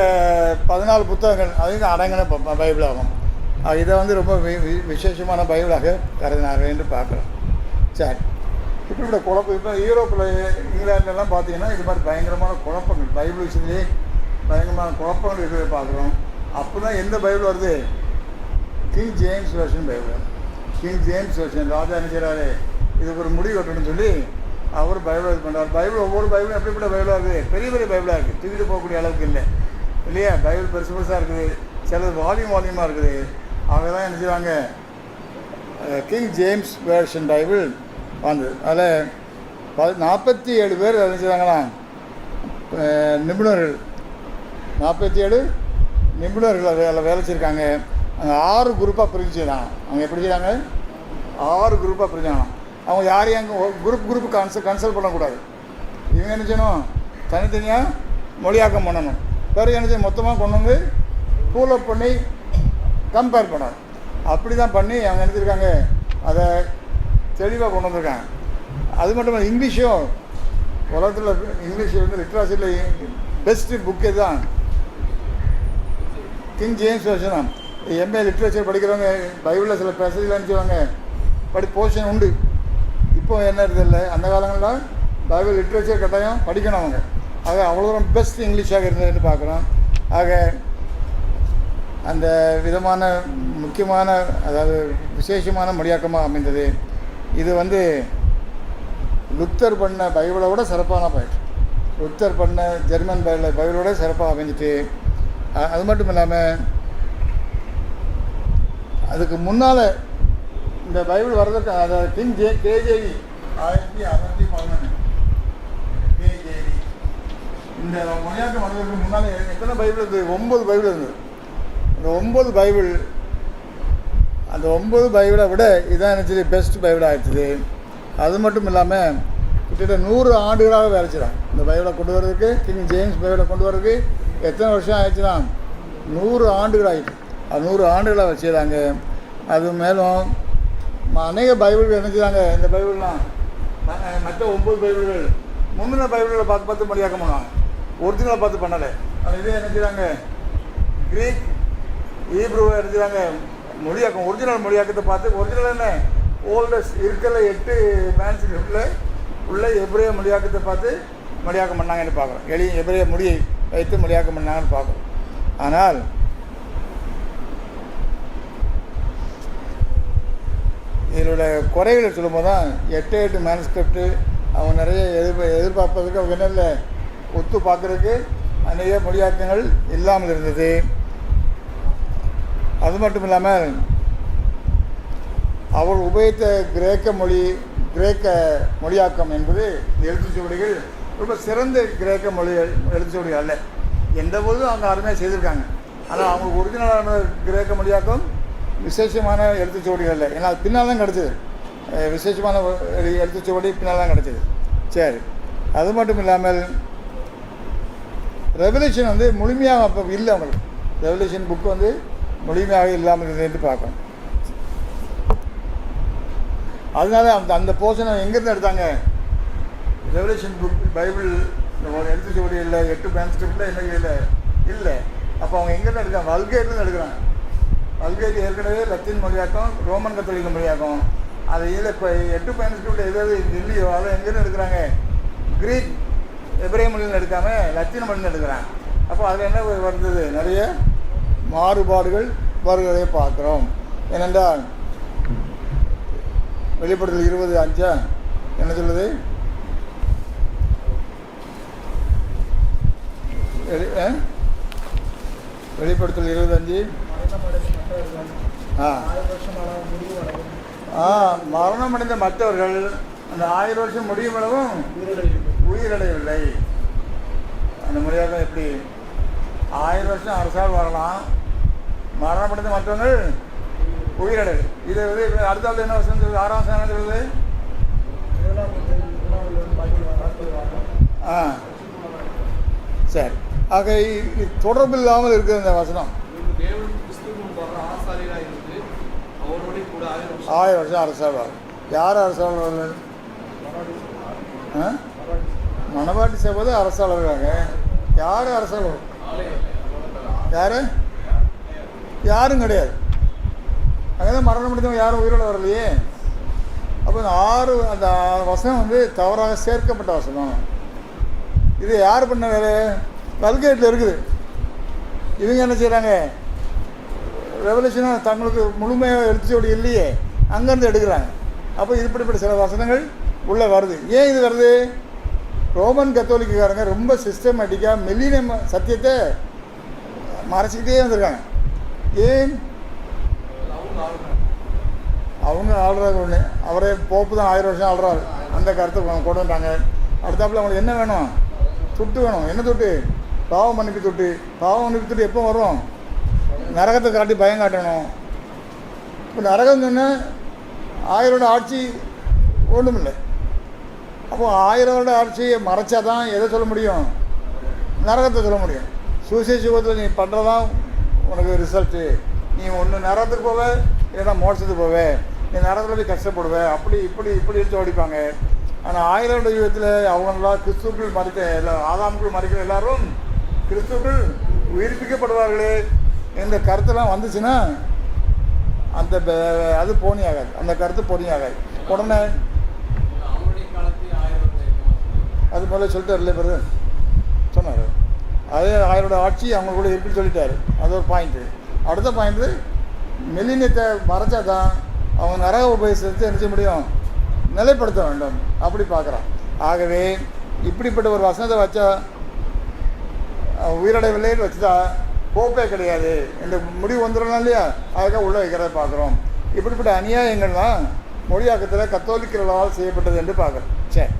14 புத்தகங்கள் அதுக்கு அடங்கின பைபிள் ஆகும். இதை வந்து ரொம்ப விசேஷமான பைபிளாக கருதினார்கள் என்று பார்க்குறோம். சரி, இப்படிப்பட்ட குழப்பம் இப்போ யூரோப்பில் இங்கிலாந்துலாம் பார்த்தீங்கன்னா இது மாதிரி பயங்கரமான குழப்பங்கள், பைபிள் விஷயத்துலேயே பயங்கரமான குழப்பங்கள் இருக்கிறத பார்க்குறோம். அப்போ தான் எந்த பைபிள் வருது? King James version Bible. King James version ராஜா என்ன செய்கிறாரு, இதுக்கு ஒரு முடிவு கட்டணும்னு சொல்லி அவர் பைபிள் இது பண்ணுறார். பைபிள் ஒவ்வொரு பைபிளும் எப்படிப்பட்ட பைபிளாக இருக்குது? பெரிய பெரிய பைபிளாக இருக்குது, தூக்கிட்டு போகக்கூடிய அளவுக்கு இல்லை இல்லையா? பைபிள் பெருசாக இருக்குது, சிலது வால்யூமாக இருக்குது. அவங்க தான் என்ன செய்வாங்க, கிங் ஜேம்ஸ் வெர்ஷன் பைபிள் வந்தது. அதில் 47 பேர் என்ன செய்வாங்களா, நிபுணர்கள் 47 நிபுணர்கள் அதில் வேலை செய்யிருக்காங்க. அங்கே 6 குரூப்பாக பிரிஞ்சுதான். அவங்க எப்படி செய்கிறாங்க? 6 குரூப்பாக பிரிஞ்சாங்க. அவங்க யாரையும் அங்கே குரூப் கன்சல்ட் பண்ணக்கூடாது. இவங்க என்ன செய்யணும், தனித்தனியாக மொழியாக்கம் பண்ணணும். பிறகு என்ன செய்யணும், மொத்தமாக கொண்டு வந்து கூலப் பண்ணி கம்பேர் பண்ணணும். அப்படி தான் பண்ணி அவங்க நினைச்சிருக்காங்க, அதை தெளிவாக கொண்டு வந்திருக்காங்க. அது மட்டும் இல்லை, இங்கிலீஷும் உலகத்தில் இங்கிலீஷ் வந்து லிட்ரேச்சரில் பெஸ்ட்டு புக்கு தான் கிங் ஜேம்ஸ் வெர்ஷன் தான். எம்ஏ லிட்ரேச்சர் படிக்கிறவங்க பைபிளில் சில பேசலாம் நினச்சிவாங்க, போர்ஷன் உண்டு. இப்போ என்ன இல்லை, அந்த காலங்களில் பைபிள் லிட்ரேச்சர் கட்டாயம் படிக்கணும் அவங்க. ஆக அவ்வளோ தூரம் பெஸ்ட் இங்கிலீஷாக இருந்ததுன்னு பார்க்குறோம். ஆக அந்த விதமான முக்கியமான, அதாவது விசேஷமான மொழியாக்கமாக அமைந்தது. இது வந்து லுத்தர் பண்ண பைபிளை விட சிறப்பான பைபிள். லுத்தர் பண்ண ஜெர்மன் பைபிளோட சிறப்பாக அமைஞ்சிட்டு, அது மட்டும் இல்லாமல் அதுக்கு முன்னால் இந்த பைபிள் வர்றதுக்கு அதை கிங் கேஜேவி 1611 கேஜேவி இந்த மொழியாக்கம் வர்றதுக்கு முன்னால் எத்தனை பைபிள் இருந்தது? 9 பைபிள் இருந்தது. அந்த 9 பைபிள், அந்த 9 பைபிளை விட இதான் நினச்சது பெஸ்ட் பைபிளாக ஆயிடுச்சு. அது மட்டும் இல்லாமல் கிட்டத்தட்ட 100 ஆண்டுகளாக வேலை செய்கிறாங்க இந்த பைபிளை கொண்டு வர்றதுக்கு. கிங் ஜேம்ஸ் பைபிளை கொண்டு வர்றதுக்கு எத்தனை வருஷம் ஆயிடுச்சுன்னா 100 ஆண்டுகள் ஆகிடுச்சு. அது 100 ஆண்டுகளாக வச்சுருந்தாங்க. அது மேலும் அநேக பைபிள்கள் என்ன செய்கிறாங்க, இந்த பைபிள்லாம் மற்ற 9 பைபிள்கள் முந்தின பைபிள்களை பார்த்து மொழியாக்கம் பண்ணுவாங்க, ஒரிஜினலை பார்த்து பண்ணலை. அது இதே என்ன செய்கிறாங்க, கிரீக் ஈப்ரூவை என்ன செய்கிறாங்க மொழியாக்கம், ஒரிஜினல் மொழியாக்கத்தை பார்த்து, ஒரிஜினல் என்ன ஓல்டஸ்ட் இருக்கிற 8 மேன்ஸ்கிரிப்டில் உள்ள எபிரேய மொழியாக்கத்தை பார்த்து மொழியாக்கம் பண்ணாங்கன்னு பார்க்குறோம். எபிரேய மொழியை வைத்து மொழியாக்கம் பண்ணாங்கன்னு பார்க்குறோம். ஆனால் இதோட குறைகளை சொல்லும்போது தான் 8 மேனுஸ்கிரிப்டு அவங்க நிறைய எதிர்பார்ப்பதற்கு அவங்க என்ன இல்லை, ஒத்து பார்க்குறதுக்கு அநேக மொழியாக்கங்கள் இல்லாமல் இருந்தது. அது மட்டும் இல்லாமல் அவர் உபயோகித்த கிரேக்க மொழியாக்கம் என்பது எழுத்துச்சுவடிகள் ரொம்ப சிறந்த கிரேக்க மொழி எழுத்துச்சுவடிகள் அல்ல. எந்த போதும் அவங்க அருமையாக செய்திருக்காங்க. ஆனால் அவங்களுக்கு ஒரிஜினலான கிரேக்க மொழியாக்கம் விசேஷமான எழுத்துச்சுவடிகள் இல்லை. ஏன்னா அது பின்னால் தான் கிடச்சிது, விசேஷமான எழுத்துச்சுவடி பின்னால் தான் கிடச்சிது. சரி, அது மட்டும் இல்லாமல் ரெவல்யூஷன் வந்து முழுமையாக அப்போ இல்லை. அவங்களுக்கு ரெவல்யூஷன் புக்கு வந்து முழுமையாக இல்லாமல் இருந்தது என்று பார்க்கணும். அதனால அந்த போர்ஷனை எங்கேருந்து எடுத்தாங்க, ரெவல்யூஷன் புக் பைபிள் எழுத்துச்சுவடி இல்லை, 8 மேனுஸ்கிரிப்டில் என்ன இல்லை. அப்போ அவங்க எங்கேருந்து எடுக்கிறாங்க, வல்கேட்லேருந்து எடுக்கிறாங்க. வல்கேட் ஏற்கனவே லத்தீன் மொழியாக்கம், ரோமன் கத்தோலிக்க மொழியாக்கம். அது இதில் இப்போ 8 மேனுஸ்கிரிப்ட் எதாவது இல்லையோ அதை எங்கேருந்து எடுக்கிறாங்க? கிரீக் எபிரேய மொழியில் எடுக்காமல் லத்தீன் மொழியில் எடுக்கிறாங்க. அப்போ அதில் என்ன வருது? நிறைய மாறுபாடுகள் வருவதை பார்க்குறோம். ஏனென்றால் வெளிப்படுத்தல் 20:5 என்ன சொல்லுது? வெளிப்படுத்தல் 20:5 மரணம் அடைந்த மற்றவர்கள் அந்த 1000 வருஷம் முடியும் அளவும் உயிரடையவில்லை. அந்த முறையாக எப்படி 1000 வருஷம் அரசால் வரலாம், மரணம் அடைந்த மற்றவர்கள் உயிரடை. இது வந்து அடுத்த ஆள் என்ன வருஷம் சொல்லுது? 6ஆம் வருஷம் என்ன சொல்லுது? சரி. ஆக தொடர்பு இல்லாமல் இருக்குது இந்த வசனம். 1000 வருஷம் அரசாள். யார் அரசாளர்கள்? மணவாட்டி சபை அரசாளர்களாங்க. யார் அரசாளர்? யார்? யாரும் கிடையாது. அங்கேதான் மரணம் முடிந்தவங்க யாரும் உயிரோட வரலையே. அப்போ அந்த வசனம் வந்து தவறாக சேர்க்கப்பட்ட வசனம். இது யார் பண்ண வேலை? கல்கேட்டில் இருக்குது. இவங்க என்ன செய்கிறாங்க? ரெவல்யூஷனாக தங்களுக்கு முழுமையாக எழுச்சியோடு இல்லையே, அங்கேருந்து எடுக்கிறாங்க. அப்போ இப்படிப்பட்ட சில வசனங்கள் உள்ளே வருது. ஏன் இது வருது? ரோமன் கத்தோலிக்காரங்க ரொம்ப சிஸ்டமேட்டிக்காக மில்லினியம் சத்தியத்தை மறைச்சிக்கிட்டே வந்திருக்காங்க. ஏன்? அவங்க ஆள்றாங்க. ஒன்று அவரே போப்பு தான் 1000 வருஷம் ஆள்றாரு. அந்த கருத்தை கொண்டு வந்தாங்க. அடுத்தாப்புல அவங்களுக்கு என்ன வேணும்? துட்டு வேணும். என்ன துட்டு? பாவம் மன்னிப்பு துட்டு. பாவம் மன்னிப்பு துட்டு எப்போ வரும்? நரகத்தை காட்டி பயம் காட்டணும். இப்போ நரகம் சொன்னால் 1000 வருட ஆட்சி ஒன்றும் இல்லை. அப்போ 1000 வருட ஆட்சியை மறைச்சா தான் எதை சொல்ல முடியும்? நரகத்தை சொல்ல முடியும். சூசைட் யுகத்தில் நீ பண்ணுறதான் உனக்கு ரிசல்ட்டு. நீ ஒன்று நரகத்துக்கு போவே, இல்லைன்னா மோட்சத்துக்கு போவே, நீ நரகத்தில் போய் கஷ்டப்படுவே. அப்படி இப்படி எடுத்து ஓடிப்பாங்க. ஆனால் 1000 வருட யுகத்தில் அவங்களாம் கிறிஸ்துக்கள் மறித்த ஆதாமுக்குள் மறிக்கிற எல்லாரும் கிறிஸ்துக்கள் உயிர்ப்பிக்கப்படுவார்களே இந்த கருத்தெல்லாம் வந்துச்சுன்னா அந்த அது போனியாகாது. அந்த கருத்து போனியாகாது. உடனே அது முதல்ல சொல்லிட்டார் இல்லை பிறகு சொன்னார். அதே 1000 வருட ஆட்சி அவங்க கூட இருக்குன்னு சொல்லிட்டாரு. அது ஒரு பாயிண்ட்டு. அடுத்த பாயிண்ட்டு மில்லினியத்தை மறைச்சா தான் அவங்க நரக உபயோகத்தை என்ன செய்ய முடியும்? நிலைப்படுத்த வேண்டும். அப்படி பார்க்குறான். ஆகவே இப்படிப்பட்ட ஒரு வசனத்தை வச்சா உயிரடைவில்லைன்னு வச்சுட்டா கோப்பே கிடையாது. இந்த முடிவு வந்துடலாம் இல்லையா? அதுக்காக உள்ளே வைக்கிறத பார்க்குறோம். இப்படிப்பட்ட அநியாயங்கள் தான் மொழியாக்கத்தில் கத்தோலிக்கர்களால் செய்யப்பட்டது என்று பார்க்குறோம். சரி,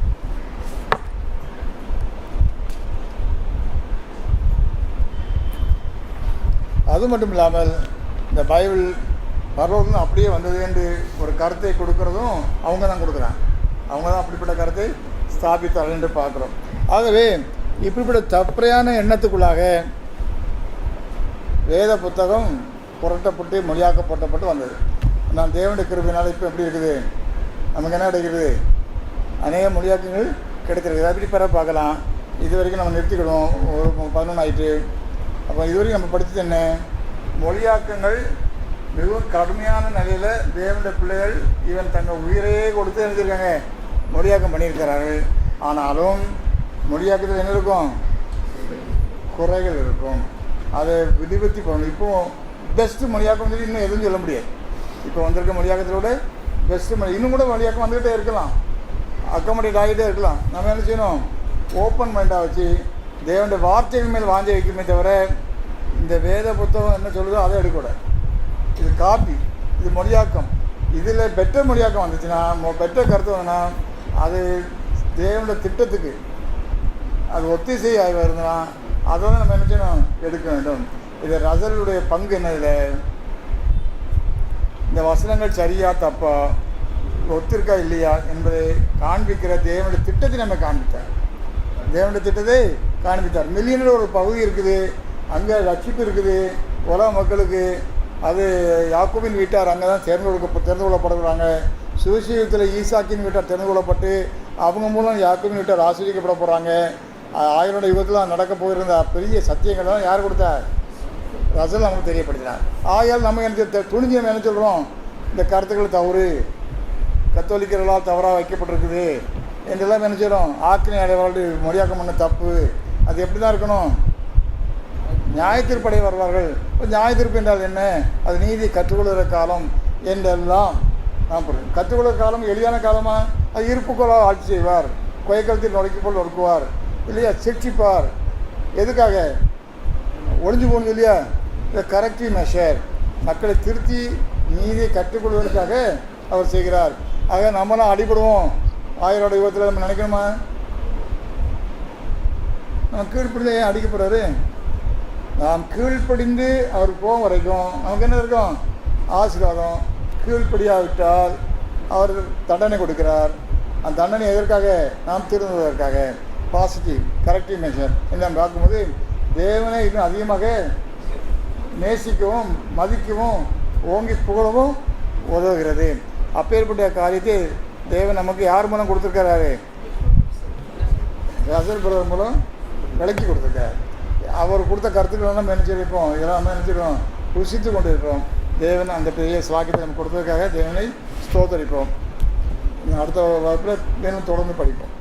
அது மட்டும் இல்லாமல் இந்த பைபிள் பரலோகம் அப்படியே வந்தது என்று ஒரு கருத்தை கொடுக்கறதும் அவங்க தான் கொடுக்குறாங்க. அவங்க தான் அப்படிப்பட்ட கருத்தை ஸ்தாபித்தார்கள் என்று பார்க்குறோம். ஆகவே இப்படிப்பட்ட தப்பறையான எண்ணத்துக்குள்ளாக வேத புத்தகம் புரட்டப்பட்டு மொழியாக்கப்பட்டப்பட்டு வந்தது. நான் தேவனுடைய கிருபையினால் இப்போ எப்படி இருக்குது? நமக்கு என்ன கிடைக்கிறது? அநேக மொழியாக்கங்கள் கிடைக்கிறது. அப்படி பெற பார்க்கலாம். இது வரைக்கும் நம்ம நிறுத்திக்கிடுவோம். ஒரு 11 ஆயிட்டு. அப்போ இது வரைக்கும் நம்ம படித்தது என்ன? மொழியாக்கங்கள் மிகவும் கடுமையான நிலையில் தேவனுடைய பிள்ளைகள் ஈவன் தங்கள் உயிரையே கொடுத்து எழுதியிருக்காங்க, மொழியாக்கம் பண்ணியிருக்கிறார்கள். ஆனாலும் மொழியாக்கத்தில் என்ன இருக்கும்? குறைகள் இருக்கும். அதை விதிபத்தி போகணும். இப்போது பெஸ்ட்டு மொழியாக்கம் சொல்லி இன்னும் எதுவும் சொல்ல முடியாது. இப்போ வந்திருக்க மொழியாக்கத்தோட பெஸ்ட்டு மொழி இன்னும் கூட மொழியாக்கம் வந்துக்கிட்டே இருக்கலாம், அக்கமடேட் ஆகிட்டே இருக்கலாம். நம்ம என்ன செய்யணும்? ஓப்பன் மைண்டாக வச்சு தேவனுடைய வார்த்தைகள் மேல் வாஞ்சி வைக்குமே தவிர இந்த வேத புத்தகம் என்ன சொல்லுதோ அதை எடுக்கக்கூடாது. இது காப்பி, இது மொழியாக்கம். இதில் பெட்டர் மொழியாக்கம் வந்துச்சுன்னா, பெட்டர் கருத்து வந்ததுன்னா அது தேவனுடைய திட்டத்துக்கு அது ஒத்திசை ஆய்வாக இருந்ததுன்னா அதை தான் நம்ம என்ன செய்யணும்? எடுக்க வேண்டும். இது ரசலுடைய பங்கு என்ன? இதில் இந்த வசனங்கள் சரியா தப்பா, ஒத்திருக்கா இல்லையா என்பதை காண்பிக்கிற தேவனுடைய திட்டத்தை நம்ம காண்பித்தார். தேவனுடைய திட்டத்தை காண்பித்தார். மில்லியனில் ஒரு பகுதி இருக்குது, அங்கே ரட்சிப்பு இருக்குது உலக மக்களுக்கு. அது யாக்கோபின் வீட்டார் அங்கே தான் தெரிந்து கொள்ளப்படுறாங்க. சுவிசேஷத்தில் ஈசாக்கின் வீட்டார் தெரிந்து கொள்ளப்பட்டு அவங்க மூலம் யாக்கோபின் வீட்டார் ஆசிரியக்கப்பட போகிறாங்க. 1000 யுகத்தில் நடக்க போயிருந்த பெரிய சத்தியங்கள் தான் யார் கொடுத்தார்? ரசல் நமக்கு தெரியப்படுத்தினார். ஆகையால் நம்ம என்ன துணிஞ்சு நம்ம என்ன சொல்கிறோம்? இந்த கருத்துக்கள் தவறு, கத்தோலிக்கர்களால் தவறாக வைக்கப்பட்டிருக்குது என்றெல்லாம் நினைச்சிடும். ஆக்கினை அடைவார்கள் மொழியாக்கம் பண்ண தப்பு. அது எப்படி தான் இருக்கணும்? நியாயத்தீர்ப்படை வருவார்கள். இப்போ நியாயத்தீர்ப்பு என்றால் என்ன? அது நீதி கற்றுக்கொள்கிற காலம் என்றெல்லாம் நான் சொல்கிறேன். கற்றுக்கொள்கிற காலம் எளிதான காலமாக அது இருப்புக்கோளால் ஆட்சி செய்வார், கொயக்கலத்தில் நுழைக்கி போல் நொறுக்குவார் இல்லையா, சிக்ஷிப்பார். எதுக்காக? ஒளிஞ்சு போகணும் இல்லையா? இந்த கரெக்டிவ் மெஷர், மக்களை திருத்தி நீதியை கற்றுக்கொள்வதற்காக அவர் செய்கிறார். ஆக நம்மளாம் அடிபடுவோம் 1000 யுகத்தில் நம்ம நினைக்கணுமா? நம்ம கீழ்ப்படிந்து ஏன் அடிக்கப்படுறாரு? நாம் கீழ்ப்படிந்து அவர் போகும் வரைக்கும் நமக்கு என்ன இருக்கும்? ஆசீர்வாதம். கீழ்ப்படியாவிட்டால் அவர் தண்டனை கொடுக்கிறார். அந்த தண்டனை எதற்காக? நாம் திருந்துவதற்காக. பாசிட்டிவ் கரெக்டிவ் மெஷர் என்று நாம் பார்க்கும்போது தேவனை இன்னும் அதிகமாக நேசிக்கவும் மதிக்கவும் ஓங்கி புகழவும் உதவுகிறது. அப்பேற்பட்ட காரியத்தை தேவன் நமக்கு யார் மூலம் கொடுத்துருக்கிறாரு? ரசல் பிரதர் மூலம் விளக்கி கொடுத்துருக்கார். அவர் கொடுத்த கருத்துக்கள் நம்ம நினைச்சிருப்போம், இதெல்லாம் நம்ம நினைச்சிருக்கோம், ருசித்து கொண்டு இருக்கிறோம். தேவன் அந்த பெரிய ஸ்லாக்கியத்தை நம்ம கொடுத்ததுக்காக தேவனை ஸ்தோத்தரிப்போம். அடுத்த வகுப்பில் மேலும் தொடர்ந்து படிப்போம்.